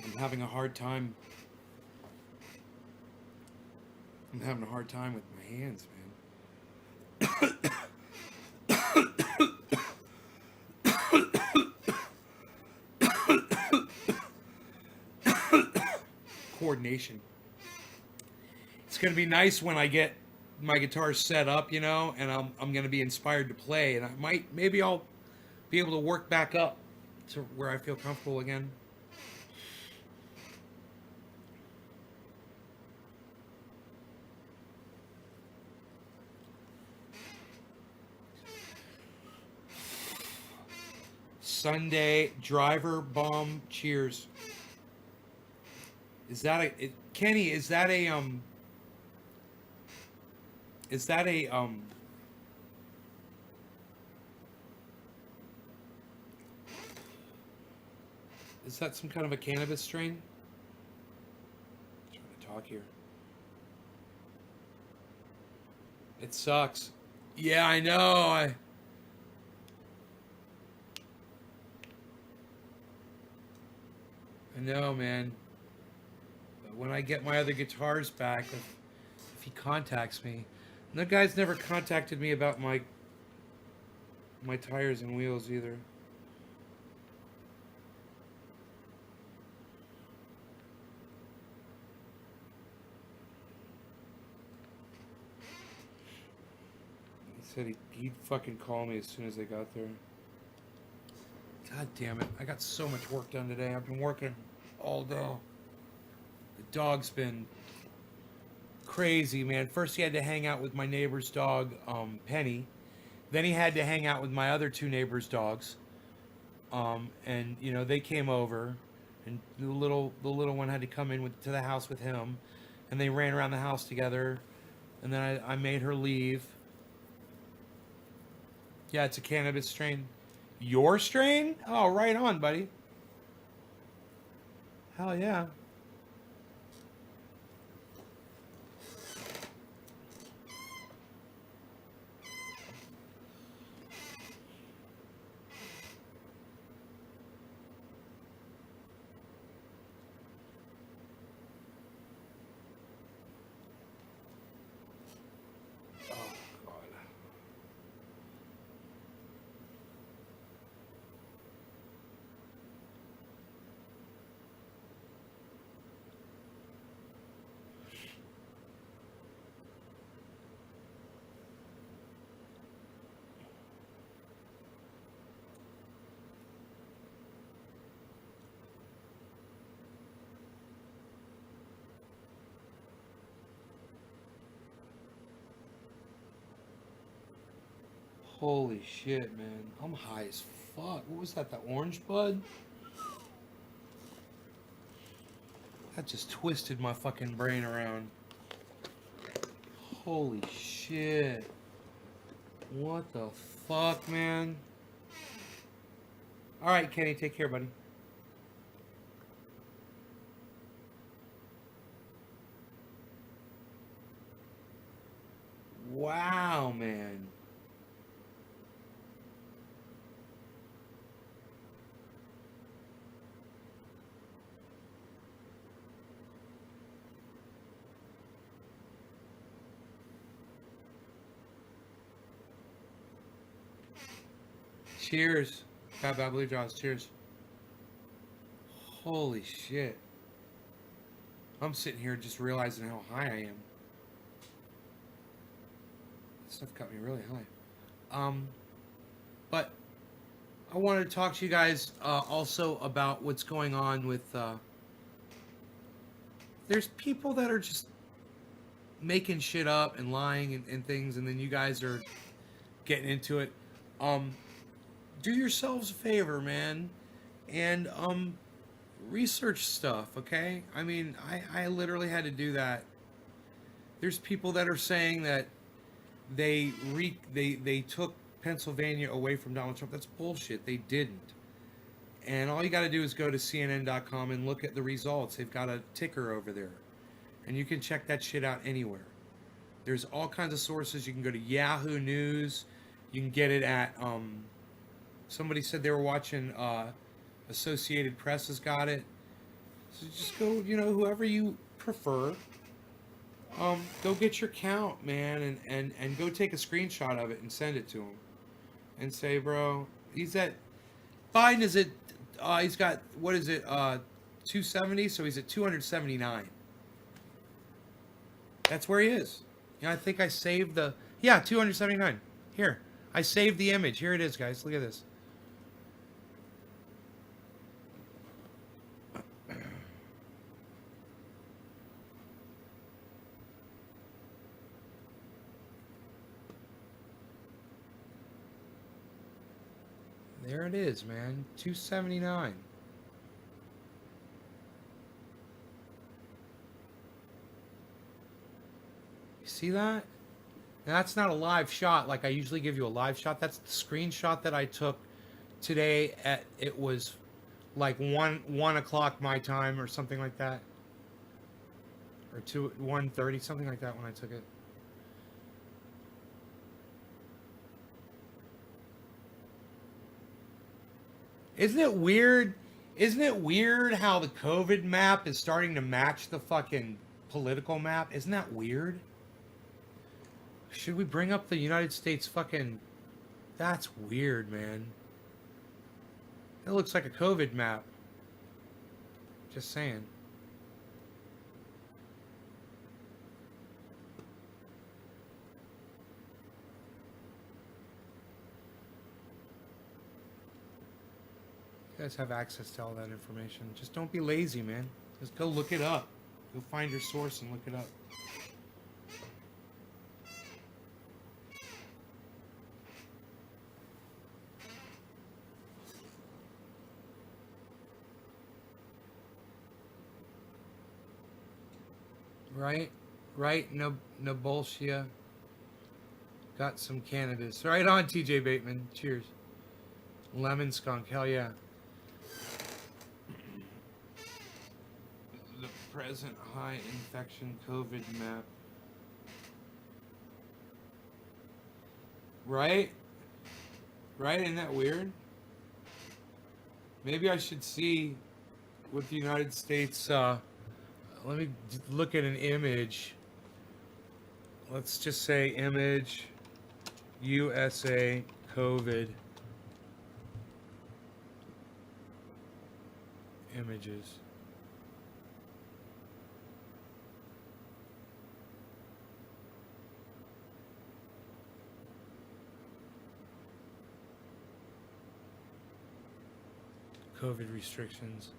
I'm having a hard time. I'm having a hard time with my hands, man. Coordination. It's gonna be nice when I get my guitar set up, and I'm gonna be inspired to play, and maybe I'll be able to work back up to where I feel comfortable again. Sunday driver bomb cheers. Is that Kenny? Is that a Is that a Is that some kind of a cannabis strain? I'm trying to talk here. It sucks. Yeah, I know. I know, man. But when I get my other guitars back, if he contacts me, and the guy's never contacted me about my tires and wheels either. He said he'd fucking call me as soon as they got there. God damn it. I got so much work done today. I've been working all day. The dog's been crazy, man. First he had to hang out with my neighbor's dog, Penny. Then he had to hang out with my other two neighbors' dogs. And they came over, and the little one had to come in to the house with him, and they ran around the house together, and then I made her leave. Yeah, it's a cannabis strain. Your strain? Oh, right on, buddy. Hell yeah. Holy shit, man. I'm high as fuck. What was that? The orange bud? That just twisted my fucking brain around. Holy shit. What the fuck, man? Alright, Kenny, take care, buddy. Wow, man. Cheers. Bad Blue Jaws, cheers. Holy shit. I'm sitting here just realizing how high I am. This stuff got me really high. But I wanted to talk to you guys also about what's going on with there's people that are just making shit up and lying and things, and then you guys are getting into it. Do yourselves a favor, man, and research stuff, okay? I mean, I literally had to do that. There's people that are saying that they took Pennsylvania away from Donald Trump. That's bullshit. They didn't. And all you got to do is go to CNN.com and look at the results. They've got a ticker over there, and you can check that shit out anywhere. There's all kinds of sources. You can go to Yahoo News. You can get it at Somebody said they were watching Associated Press has got it. So just go, whoever you prefer. Go get your count, man, and go take a screenshot of it and send it to him. And say, bro, he's at Biden is at he's got, what is it, 270, so he's at 279. That's where he is. I think I saved 279. Here, I saved the image. Here it is, guys. Look at this. There it is, man. 279. You see that? Now, that's not a live shot like I usually give you a live shot. That's the screenshot that I took today it was like 1 o'clock my time or something like that. Or 1:30, something like that when I took it. Isn't it weird? Isn't it weird how the COVID map is starting to match the fucking political map? Isn't that weird? Should we bring up the United States fucking... That's weird, man. It looks like a COVID map. Just saying. You guys have access to all that information. Just don't be lazy, man. Just go look it up. Go find your source and look it up. Right, no bullshit. Got some candidates. Right on, TJ Bateman. Cheers. Lemon skunk, hell yeah. The present high infection COVID map. Right? Isn't that weird? Maybe I should see what the United States, let me look at an image. Let's just say image USA COVID images. COVID restrictions.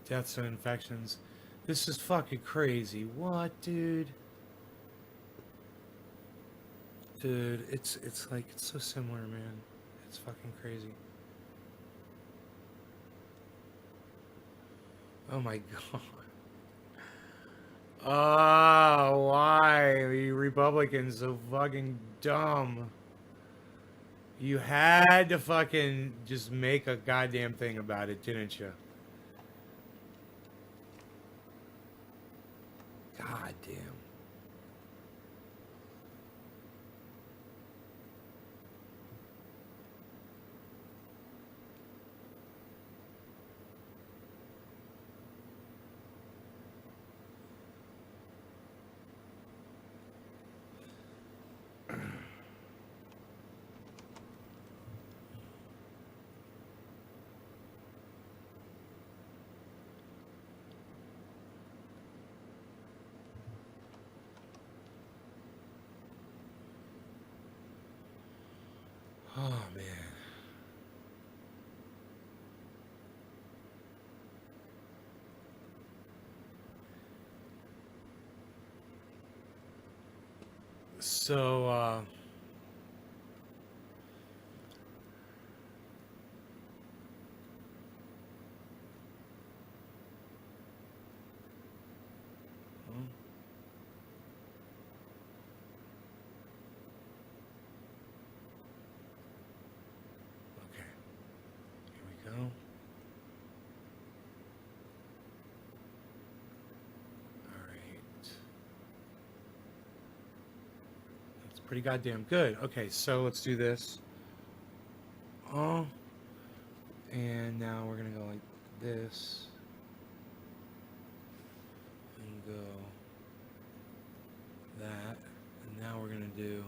Deaths and infections. This is fucking crazy. What, dude? Dude, it's like, it's so similar, man. It's fucking crazy. Oh my god. Oh, why? The Republicans so fucking dumb. You had to fucking just make a goddamn thing about it, didn't you? God damn. Oh, man. So, okay. Here we go. All right. pretty goddamn good. Okay, so let's do this. Oh, and now we're gonna go like this, and go that, and now we're gonna do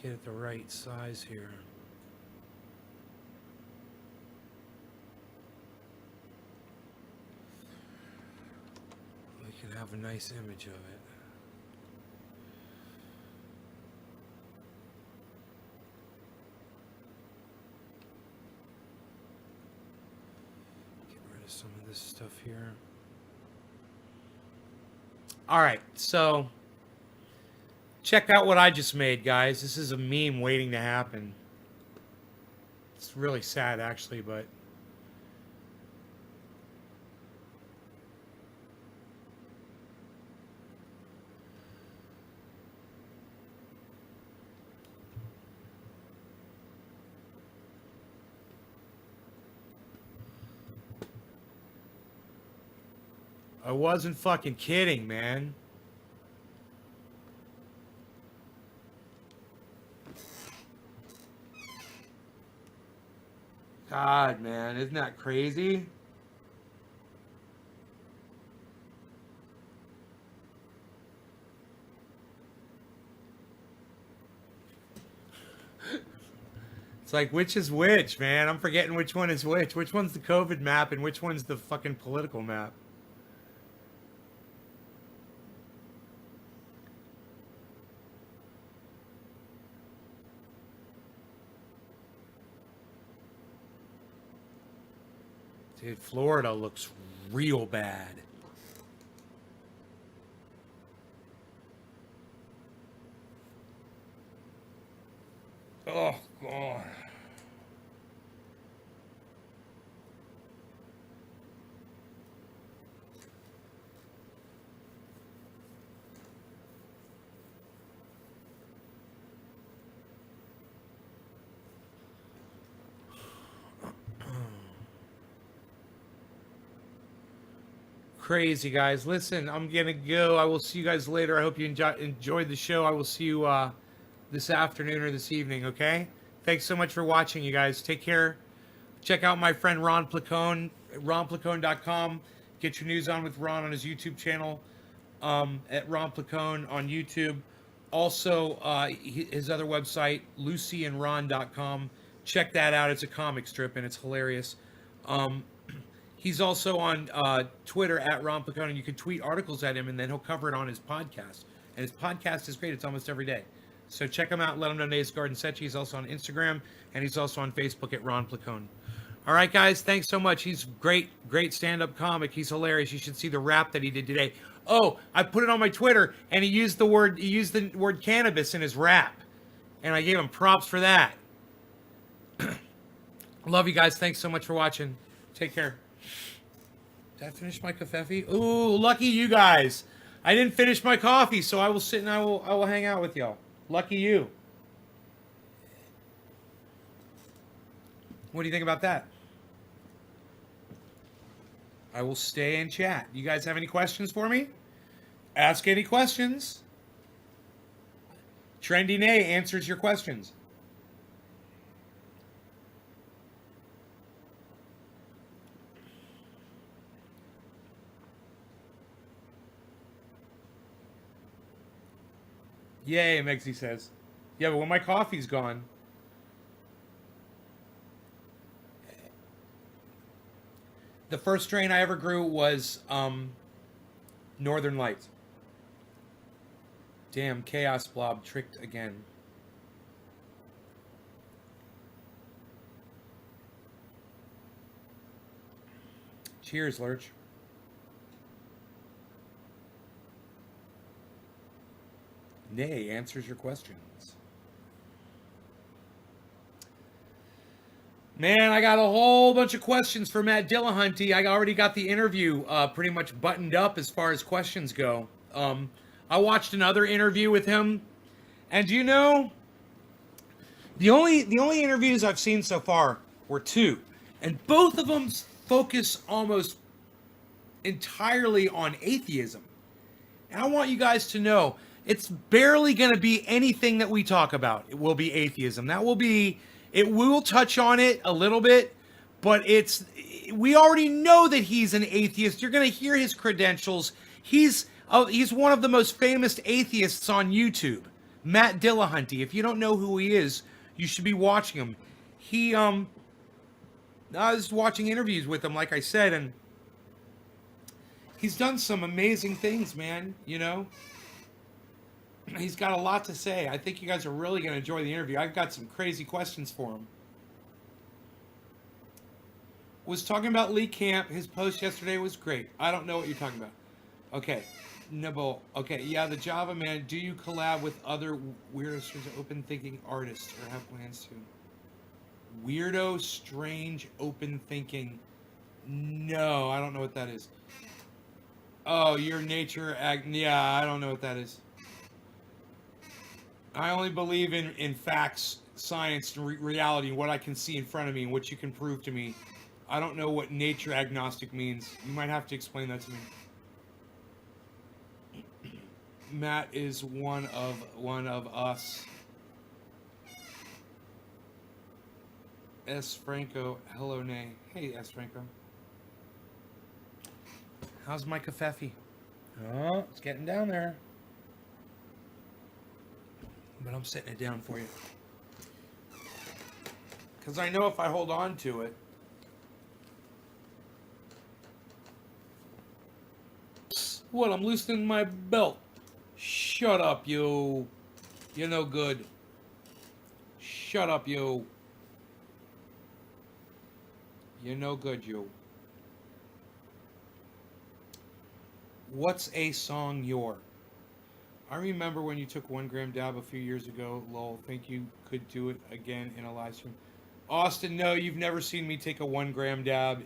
get it the right size here. We can have a nice image of it. Get rid of some of this stuff here. All right, so check out what I just made, guys. This is a meme waiting to happen. It's really sad, actually, but I wasn't fucking kidding, man. God, man, isn't that crazy? It's like, which is which, man? I'm forgetting which one is which. Which one's the COVID map and which one's the fucking political map? Dude, Florida looks real bad. Oh, God. Crazy, guys. Listen, I'm gonna go. I will see you guys later. I hope you enjoyed the show. I will see you this afternoon or this evening, okay? Thanks so much for watching, you guys. Take care. Check out my friend Ron Placone, ronplacone.com. Get your news on with Ron on his YouTube channel, at Ron Placone on YouTube. Also, his other website, lucyandron.com. Check that out. It's a comic strip, and it's hilarious. He's also on Twitter at Ron Placone, and you can tweet articles at him, and then he'll cover it on his podcast. And his podcast is great. It's almost every day. So check him out and let him know Nate's Garden Sechi. He's also on Instagram, and he's also on Facebook at Ron Placone. All right, guys, thanks so much. He's great stand-up comic. He's hilarious. You should see the rap that he did today. Oh, I put it on my Twitter, and he used the word cannabis in his rap, and I gave him props for that. Love you guys. Thanks so much for watching. Take care. Did I finish my kafefe? Ooh, lucky you guys. I didn't finish my coffee, so I will sit and I will hang out with y'all. Lucky you. What do you think about that? I will stay and chat. You guys have any questions for me? Ask any questions. Trendy Nay answers your questions. Yay, Megzy says. Yeah, but when my coffee's gone. The first strain I ever grew was Northern Lights. Damn, Chaos Blob tricked again. Cheers, Lurch. Nay answers your questions. Man, I got a whole bunch of questions for Matt Dillahunty. I already got the interview pretty much buttoned up as far as questions go. I watched another interview with him, and you know, the only interviews I've seen so far were two, and both of them focus almost entirely on atheism. And I want you guys to know it's barely going to be anything that we talk about. It will be atheism. It will touch on it a little bit, but we already know that he's an atheist. You're going to hear his credentials. He's one of the most famous atheists on YouTube, Matt Dillahunty. If you don't know who he is, you should be watching him. I was watching interviews with him, like I said, and he's done some amazing things, man. You know, he's got a lot to say. I think you guys are really going to enjoy the interview. I've got some crazy questions for him. Was talking about Lee Camp. His post yesterday was great. I don't know what you're talking about. Okay. Nibble. Okay, yeah, the Java Man. Do you collab with other weirdo, strange, open thinking artists or have plans to? Weirdo, strange, open thinking. No, I don't know what that is. Oh, your nature yeah, I don't know what that is. I only believe in facts, science, and reality, what I can see in front of me and what you can prove to me. I don't know what nature agnostic means. You might have to explain that to me. Matt is one of us. S. Franco, hello, Nay. Hey, S. Franco. How's my kafefe? Oh, it's getting down there. But I'm setting it down for you. Because I know if I hold on to it. What, I'm loosening my belt. Shut up, you. You're no good. Shut up, you. You're no good, you. What's a song you're? I remember when you took 1 gram dab a few years ago. Lol, think you could do it again in a live stream? Austin, no, you've never seen me take a 1 gram dab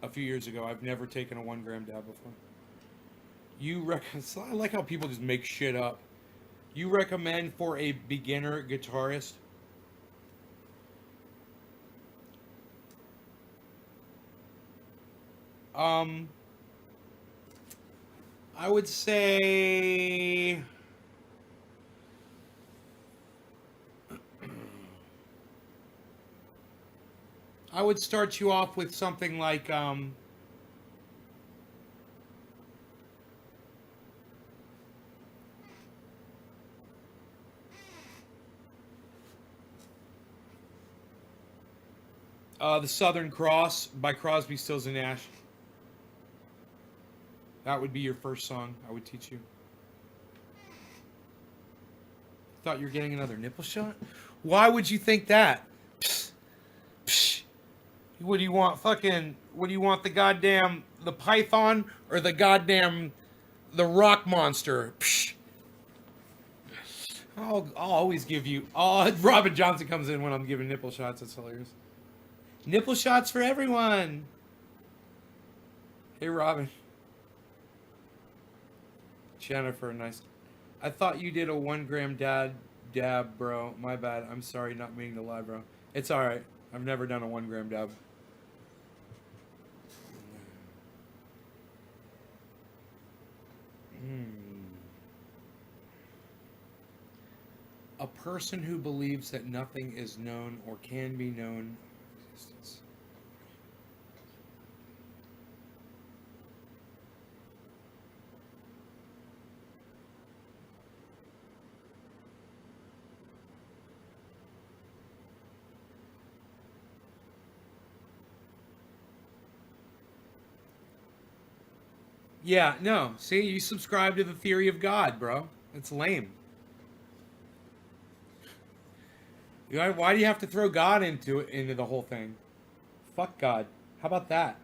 a few years ago. I've never taken a 1 gram dab before. I like how people just make shit up. You recommend for a beginner guitarist? I would say I would start you off with something like The Southern Cross by Crosby, Stills and Nash. That would be your first song I would teach you. Thought you were getting another nipple shot? Why would you think that? Psh, psh. What do you want? What do you want? The python or the rock monster? Psh. I'll always give you. Robin Johnson comes in when I'm giving nipple shots. That's hilarious. Nipple shots for everyone. Hey, Robin. Jennifer, nice. I thought you did a 1 gram dab, bro. My bad. I'm sorry, not meaning to lie, bro. It's all right. I've never done a 1 gram dab. A person who believes that nothing is known or can be known. Existence. Yeah, no. See, you subscribe to the theory of God, bro. It's lame. Why do you have to throw God into the whole thing? Fuck God. How about that?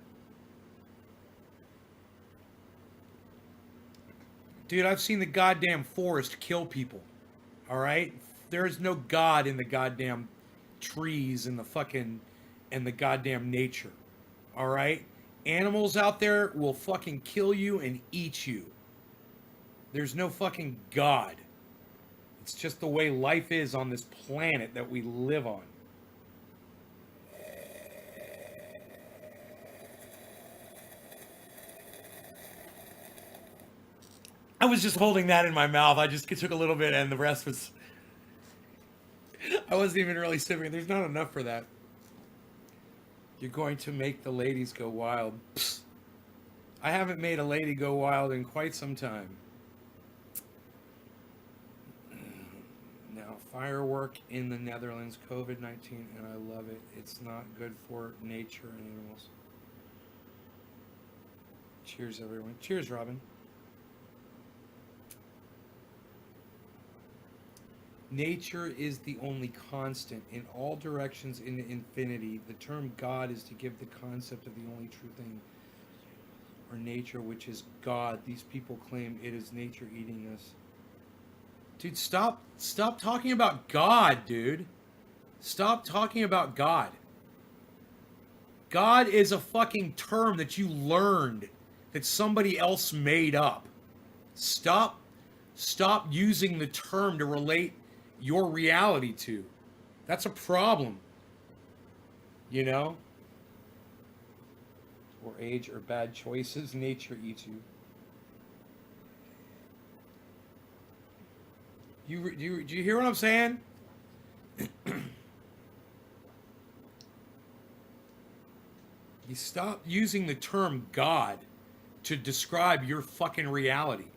Dude, I've seen the goddamn forest kill people. All right? There is no God in the goddamn trees and the goddamn nature. All right? Animals out there will fucking kill you and eat you. There's no fucking God. It's just the way life is on this planet that we live on. I was just holding that in my mouth. I just took a little bit and the rest was... I wasn't even really sipping. There's not enough for that. You're going to make the ladies go wild. Psst. I haven't made a lady go wild in quite some time. Now, firework in the Netherlands, COVID-19, and I love it. It's not good for nature and animals. Cheers, everyone. Cheers, Robin. Nature is the only constant in all directions in infinity. The term God is to give the concept of the only true thing, or nature, which is God. These people claim it is nature eating us. Dude, stop talking about God, dude. Stop talking about God. God is a fucking term that you learned that somebody else made up. Stop using the term to relate your reality to. That's a problem. You know? Or age or bad choices, nature eats you. Do you hear what I'm saying? You stop using the term God to describe your fucking reality.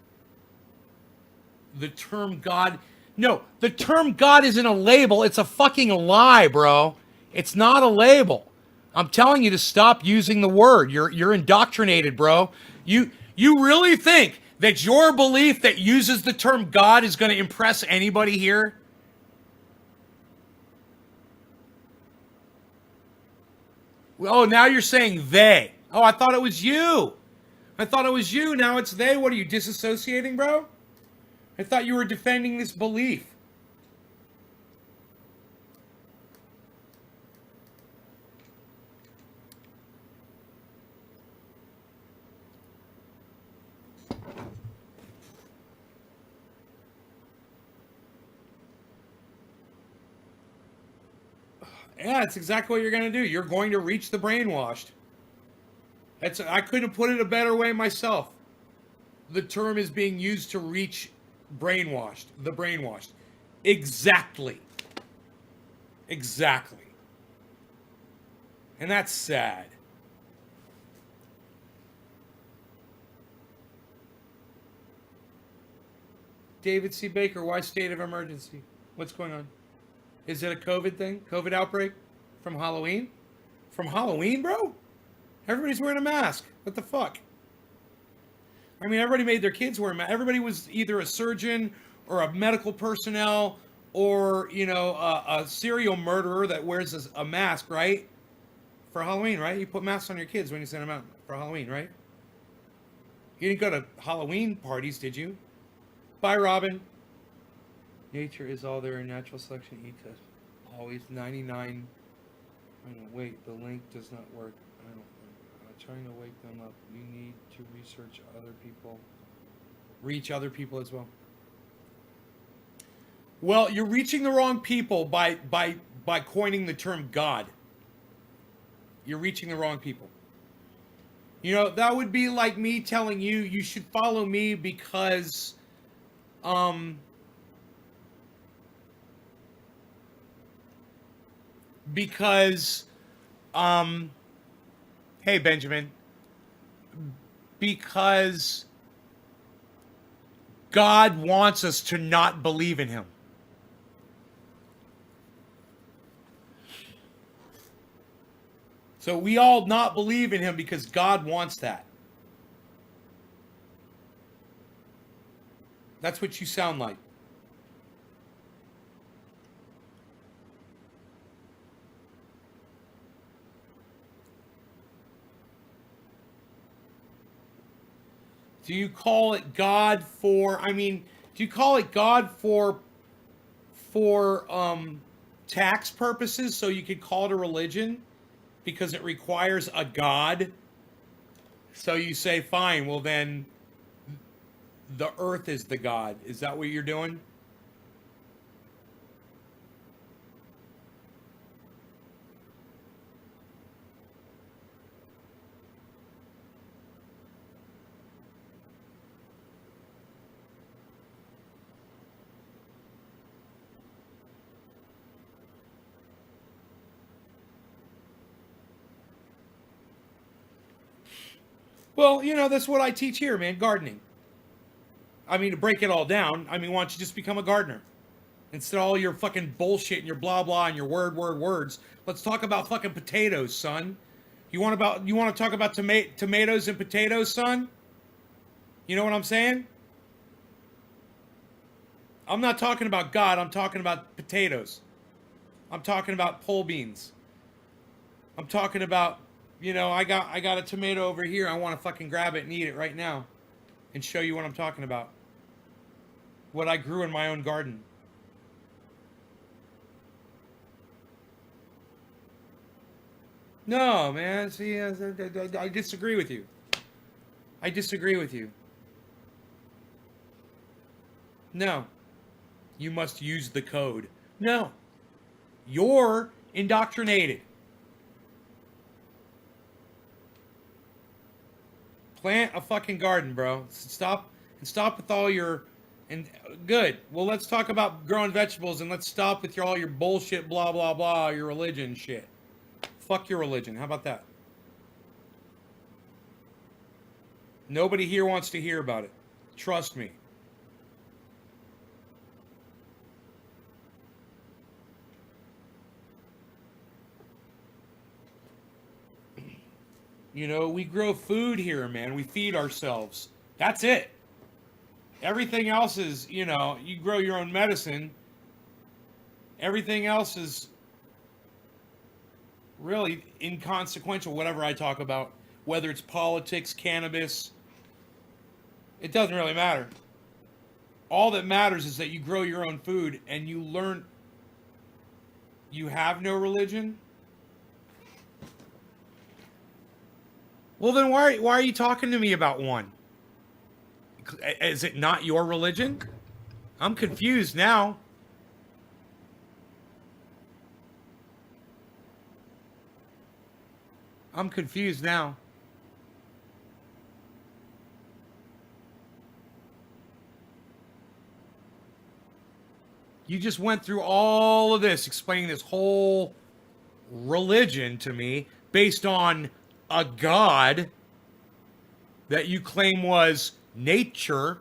The term God... No, the term God isn't a label. It's a fucking lie, bro. It's not a label. I'm telling you to stop using the word. You're indoctrinated, bro. You really think that your belief that uses the term God is going to impress anybody here? Oh, now you're saying they. Oh, I thought it was you. I thought it was you. Now it's they. What are you, disassociating, bro? I thought you were defending this belief. Yeah, that's exactly what you're going to do. You're going to reach the brainwashed. I couldn't have put it a better way myself. The term is being used to reach brainwashed. The brainwashed. Exactly. Exactly. And that's sad. David C. Baker, why state of emergency? What's going on? Is it a COVID thing? COVID outbreak? From Halloween? From Halloween, bro? Everybody's wearing a mask. What the fuck? I mean, everybody made their kids wear masks. Everybody was either a surgeon or a medical personnel or, you know, a serial murderer that wears a mask, right? For Halloween, right? You put masks on your kids when you send them out for Halloween, right? You didn't go to Halloween parties, did you? Bye, Robin. Nature is all there in natural selection eats us. Always 99. Wait, the link does not work. I don't know. Trying to wake them up. You need to research other people. Reach other people as well. Well, you're reaching the wrong people by coining the term God. You're reaching the wrong people. You know, that would be like me telling you you should follow me because hey, Benjamin, because God wants us to not believe in him. So we all not believe in him because God wants that. That's what you sound like. Do you call it God for, do you call it God for tax purposes so you could call it a religion because it requires a God? So you say, fine, well then the earth is the God. Is that what you're doing? Well, that's what I teach here, man. Gardening. I mean, to break it all down, I mean, why don't you just become a gardener? Instead of all your fucking bullshit and your blah blah and your words, let's talk about fucking potatoes, son. You want to talk about tomatoes and potatoes, son? You know what I'm saying? I'm not talking about God, I'm talking about potatoes. I'm talking about pole beans. I'm talking about, I got a tomato over here. I want to fucking grab it and eat it right now and show you what I'm talking about. What I grew in my own garden. No, man. See, I disagree with you. I disagree with you. No. You must use the code. No. You're indoctrinated. Plant a fucking garden, bro. Stop with all your and good. Well, let's talk about growing vegetables and let's stop with all your bullshit, blah blah blah, your religion shit. Fuck your religion. How about that? Nobody here wants to hear about it. Trust me. We grow food here, man. We feed ourselves. That's it. Everything else is, you grow your own medicine. Everything else is really inconsequential, whatever I talk about. Whether it's politics, cannabis, it doesn't really matter. All that matters is that you grow your own food and you learn. You have no religion? Well, then why are you talking to me about one? Is it not your religion? I'm confused now. I'm confused now. You just went through all of this, explaining this whole religion to me based on a god that you claim was nature,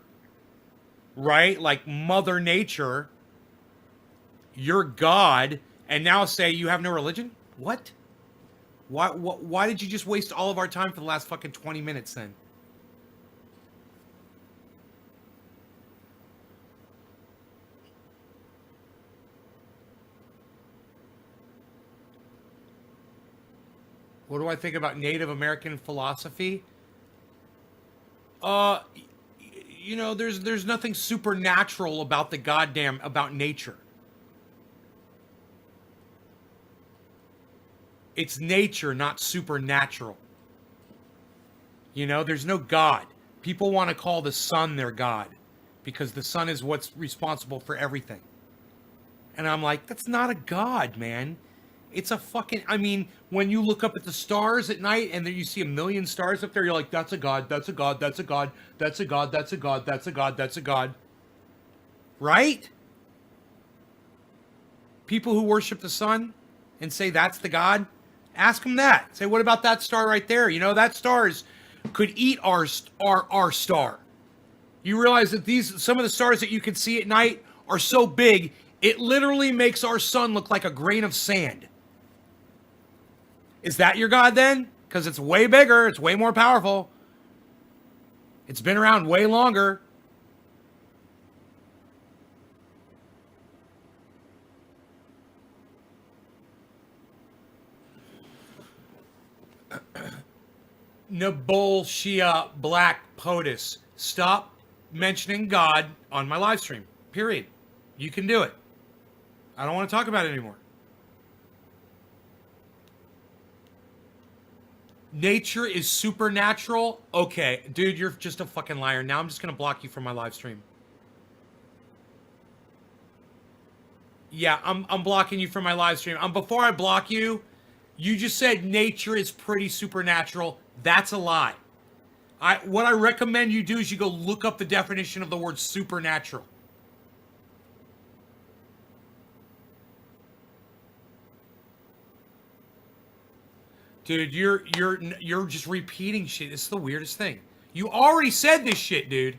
right? Like Mother Nature, your God, and now say you have no religion? What? Why did you just waste all of our time for the last fucking 20 minutes then? What do I think about Native American philosophy? There's nothing supernatural about about nature. It's nature, not supernatural. There's no God. People want to call the sun their God because the sun is what's responsible for everything. And I'm like, that's not a God, man. It's a fucking, when you look up at the stars at night and then you see a million stars up there, you're like, that's a God, that's a God, that's a God, that's a God, that's a God, that's a God, that's a God. Right? People who worship the sun and say that's the God, ask them that. Say, what about that star right there? That stars could eat our star. You realize that some of the stars that you can see at night are so big, it literally makes our sun look like a grain of sand. Is that your God then? Because it's way bigger. It's way more powerful. It's been around way longer. Nabol Shia Black POTUS. Stop mentioning God on my live stream. Period. You can do it. I don't want to talk about it anymore. Nature is supernatural? Okay, dude, you're just a fucking liar. Now I'm just gonna block you from my live stream. Yeah, I'm blocking you from my live stream. Before I block you, you just said nature is pretty supernatural. That's a lie. What I recommend you do is you go look up the definition of the word supernatural. Dude, you're just repeating shit. It's the weirdest thing. You already said this shit, dude.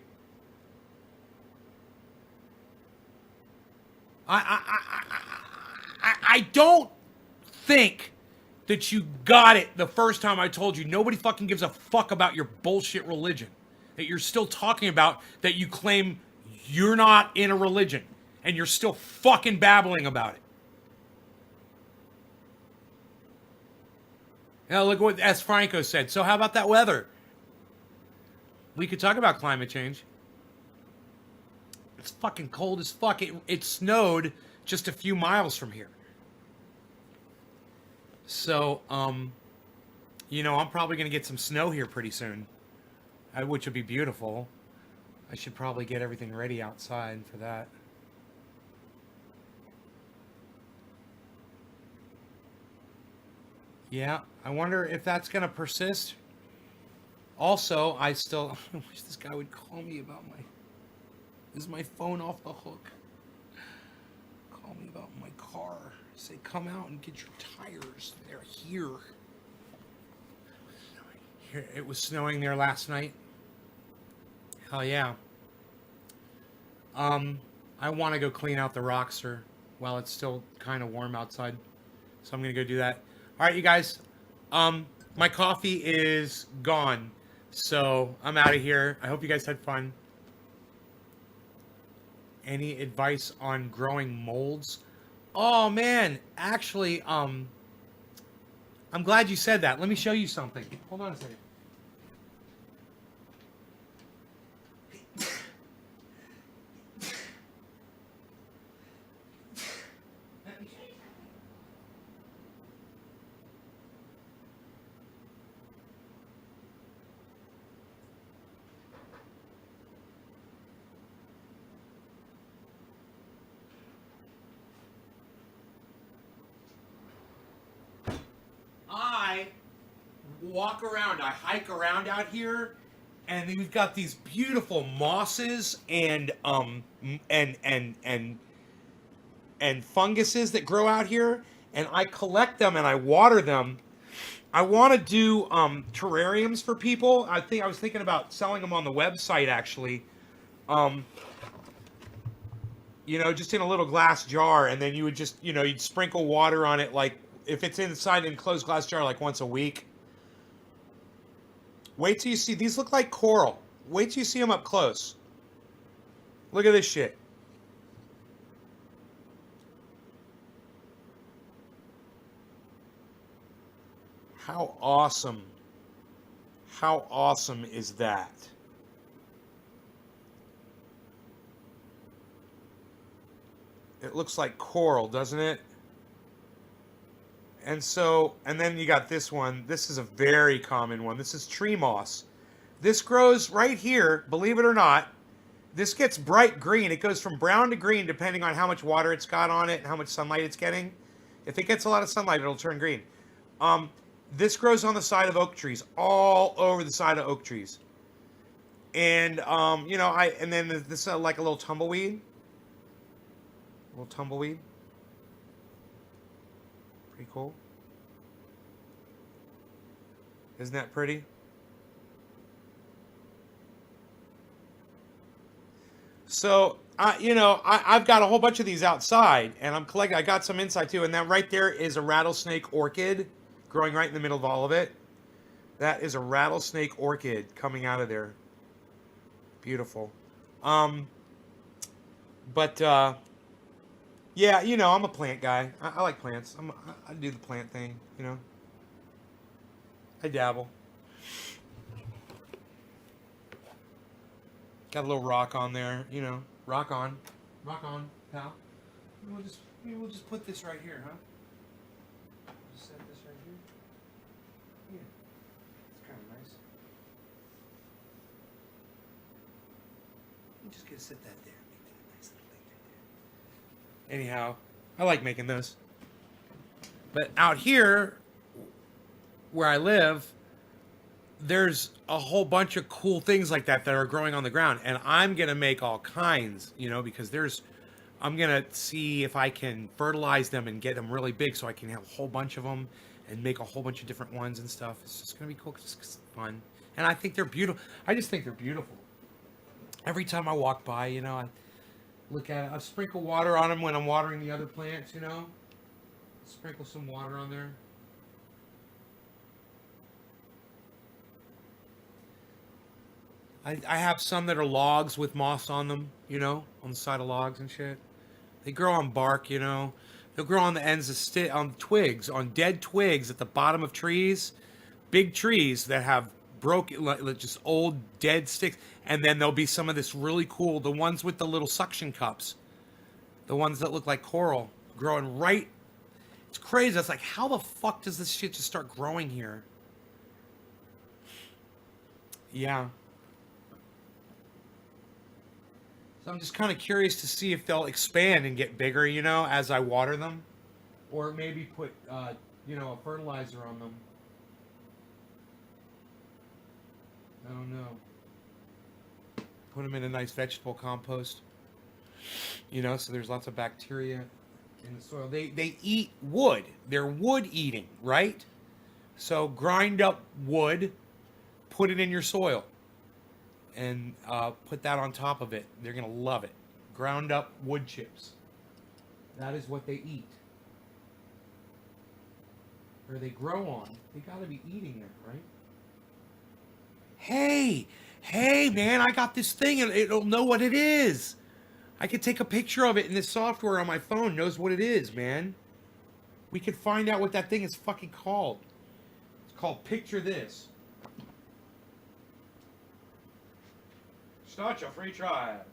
I don't think that you got it the first time I told you. Nobody fucking gives a fuck about your bullshit religion that you're still talking about, that you claim you're not in a religion, and you're still fucking babbling about it. Now look what S. Franco said. So how about that weather? We could talk about climate change. It's fucking cold as fuck. It snowed just a few miles from here. So, you know, I'm probably going to get some snow here pretty soon, which would be beautiful. I should probably get everything ready outside for that. Yeah, I wonder if that's going to persist. Also, I wish this guy would call me about is my phone off the hook? Call me about my car. Say, come out and get your tires. They're here. It was snowing there last night. Hell yeah. I want to go clean out the Rockster while it's still kind of warm outside. So I'm going to go do that. All right, you guys. My coffee is gone. So I'm out of here. I hope you guys had fun. Any advice on growing molds? Oh man, actually, I'm glad you said that. Let me show you something. Hold on a second. I walk around, I hike around out here, and we've got these beautiful mosses and funguses that grow out here, and I collect them and I water them. I want to do terrariums for people. I was thinking about selling them on the website actually. Um, you know, just in a little glass jar, and then you would just, you know, you'd sprinkle water on it, like if it's inside an enclosed glass jar, like once a week. Wait till you see, these look like coral. Wait till you see them up close. Look at this shit. How awesome. How awesome is that? It looks like coral, doesn't it? And so, and then you got this one. This is a very common one. This is tree moss. This grows right here, believe it or not. This gets bright green. It goes from brown to green depending on how much water it's got on it and how much sunlight it's getting. If it gets a lot of sunlight, it'll turn green. This grows on the side of oak trees, all over the side of oak trees. And you know, and then this is like a little tumbleweed. A little tumbleweed. Pretty cool. Isn't that pretty? So, you know, I've got a whole bunch of these outside, and I'm collecting. I got some inside too, and that right there is a rattlesnake orchid growing right in the middle of all of it. That is a rattlesnake orchid coming out of there. Beautiful. But yeah, you know, I'm a plant guy. I like plants. I do the plant thing, you know. I dabble. Got a little rock on there, you know. Rock on, pal. We'll just put this right here, huh? Just set this right here. Yeah. Just set that there. Make that a nice little thing right there. Anyhow, I like making those. But out here, where I live, there's a whole bunch of cool things like that that are growing on the ground, and I'm gonna make all kinds, because I'm gonna see if I can fertilize them and get them really big, so I can have a whole bunch of them and make a whole bunch of different ones and stuff. It's just gonna be cool. It's fun, and I think they're beautiful. I just think they're beautiful. Every time I walk by, I look at it. I sprinkle water on them when I'm watering the other plants. Sprinkle some water on there. I have some that are logs with moss on them, on the side of logs and shit. They grow on bark, They'll grow on the ends of on twigs, on dead twigs at the bottom of trees, big trees that have broken, like just old dead sticks. And then there'll be some of this really cool, the ones with the little suction cups, the ones that look like coral, growing right. It's crazy. It's like, how the fuck does this shit just start growing here? Yeah. So I'm just kind of curious to see if they'll expand and get bigger, as I water them. Or maybe put, a fertilizer on them. I don't know. Put them in a nice vegetable compost. So there's lots of bacteria in the soil. They eat wood. They're wood eating, right? So grind up wood, put it in your soil, and put that on top of it. They're going to love it. Ground up wood chips. That is what they eat. Or they grow on. They got to be eating it, right? Hey, man, I got this thing and it'll know what it is. I could take a picture of it and this software on my phone knows what it is, man. We could find out what that thing is fucking called. It's called Picture This. Start your free trial.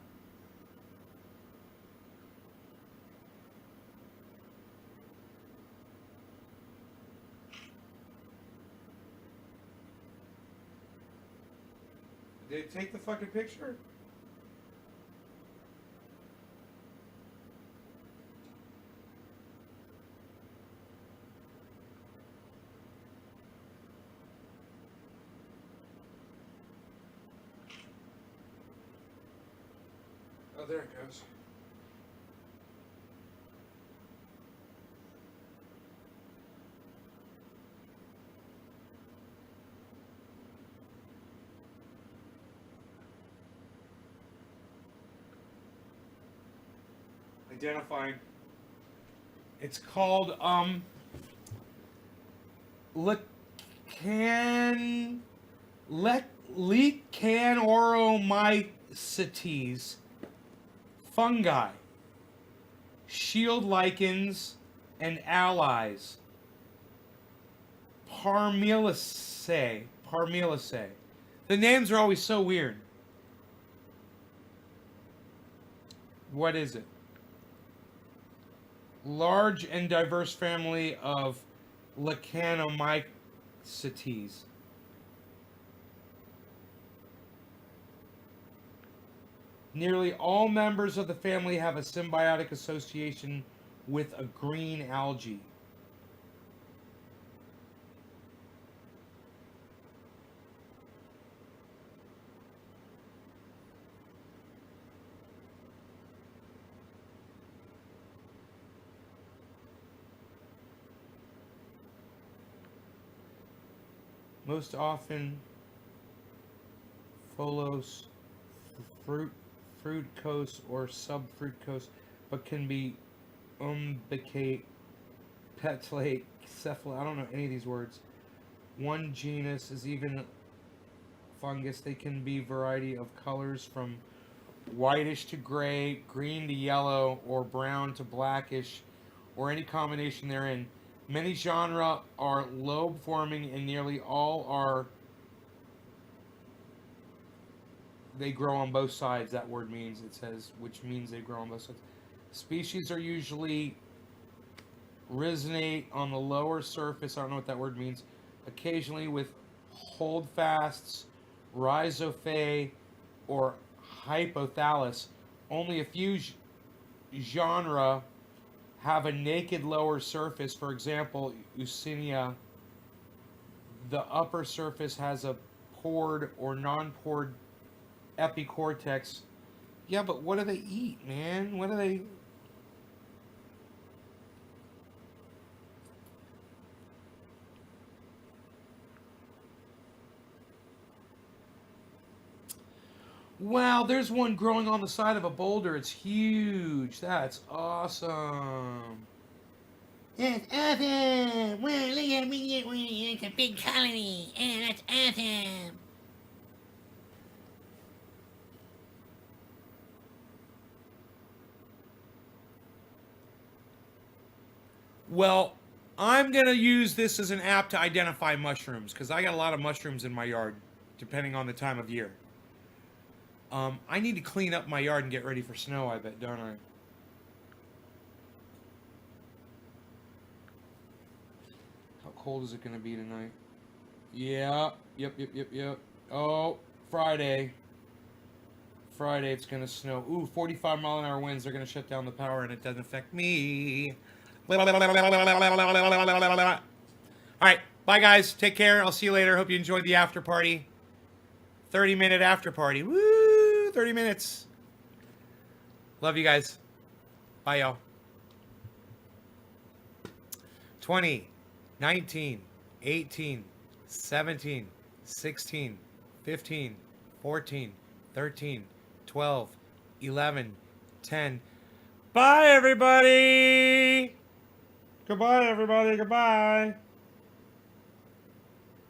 Did it take the fucking picture? Oh, there it goes. Identifying. It's called Lecanoromycetes fungi, shield lichens, and allies. Parmeliaceae. The names are always so weird. What is it? Large and diverse family of Lecanomycetes. Nearly all members of the family have a symbiotic association with a green algae. Most often, folose, fructose, or subfructose, but can be umbicate, petalate, cephalate. I don't know any of these words. One genus is even fungus. They can be a variety of colors from whitish to gray, green to yellow, or brown to blackish, or any combination therein. Many genera are lobe-forming, and nearly all are. They grow on both sides. That word means, it says, which means they grow on both sides. Species are usually resonate on the lower surface. I don't know what that word means. Occasionally with holdfasts, rhizophae, or hypothallus, only a few genre have a naked lower surface. For example, Eusenia, the upper surface has a pored or non-pored epicortex. Yeah, but what do they eat, man? What do they... Wow, there's one growing on the side of a boulder. It's huge. That's awesome. That's awesome! Wow, look at me get one. It's a big colony. And that's awesome! Well, I'm going to use this as an app to identify mushrooms because I got a lot of mushrooms in my yard, depending on the time of year. I need to clean up my yard and get ready for snow, I bet, don't I? How cold is it going to be tonight? Yeah. Yep. Oh, Friday. Friday, it's going to snow. Ooh, 45-mile-an-hour winds. They're going to shut down the power, and it doesn't affect me. All right. Bye, guys. Take care. I'll see you later. Hope you enjoyed the after party. 30-minute after party. Woo! 30 minutes. Love you guys. Bye, y'all. 20, 19, 18, 17, 16, 15, 14, 13, 12, 11, 10. Bye, everybody. Goodbye, everybody. Goodbye.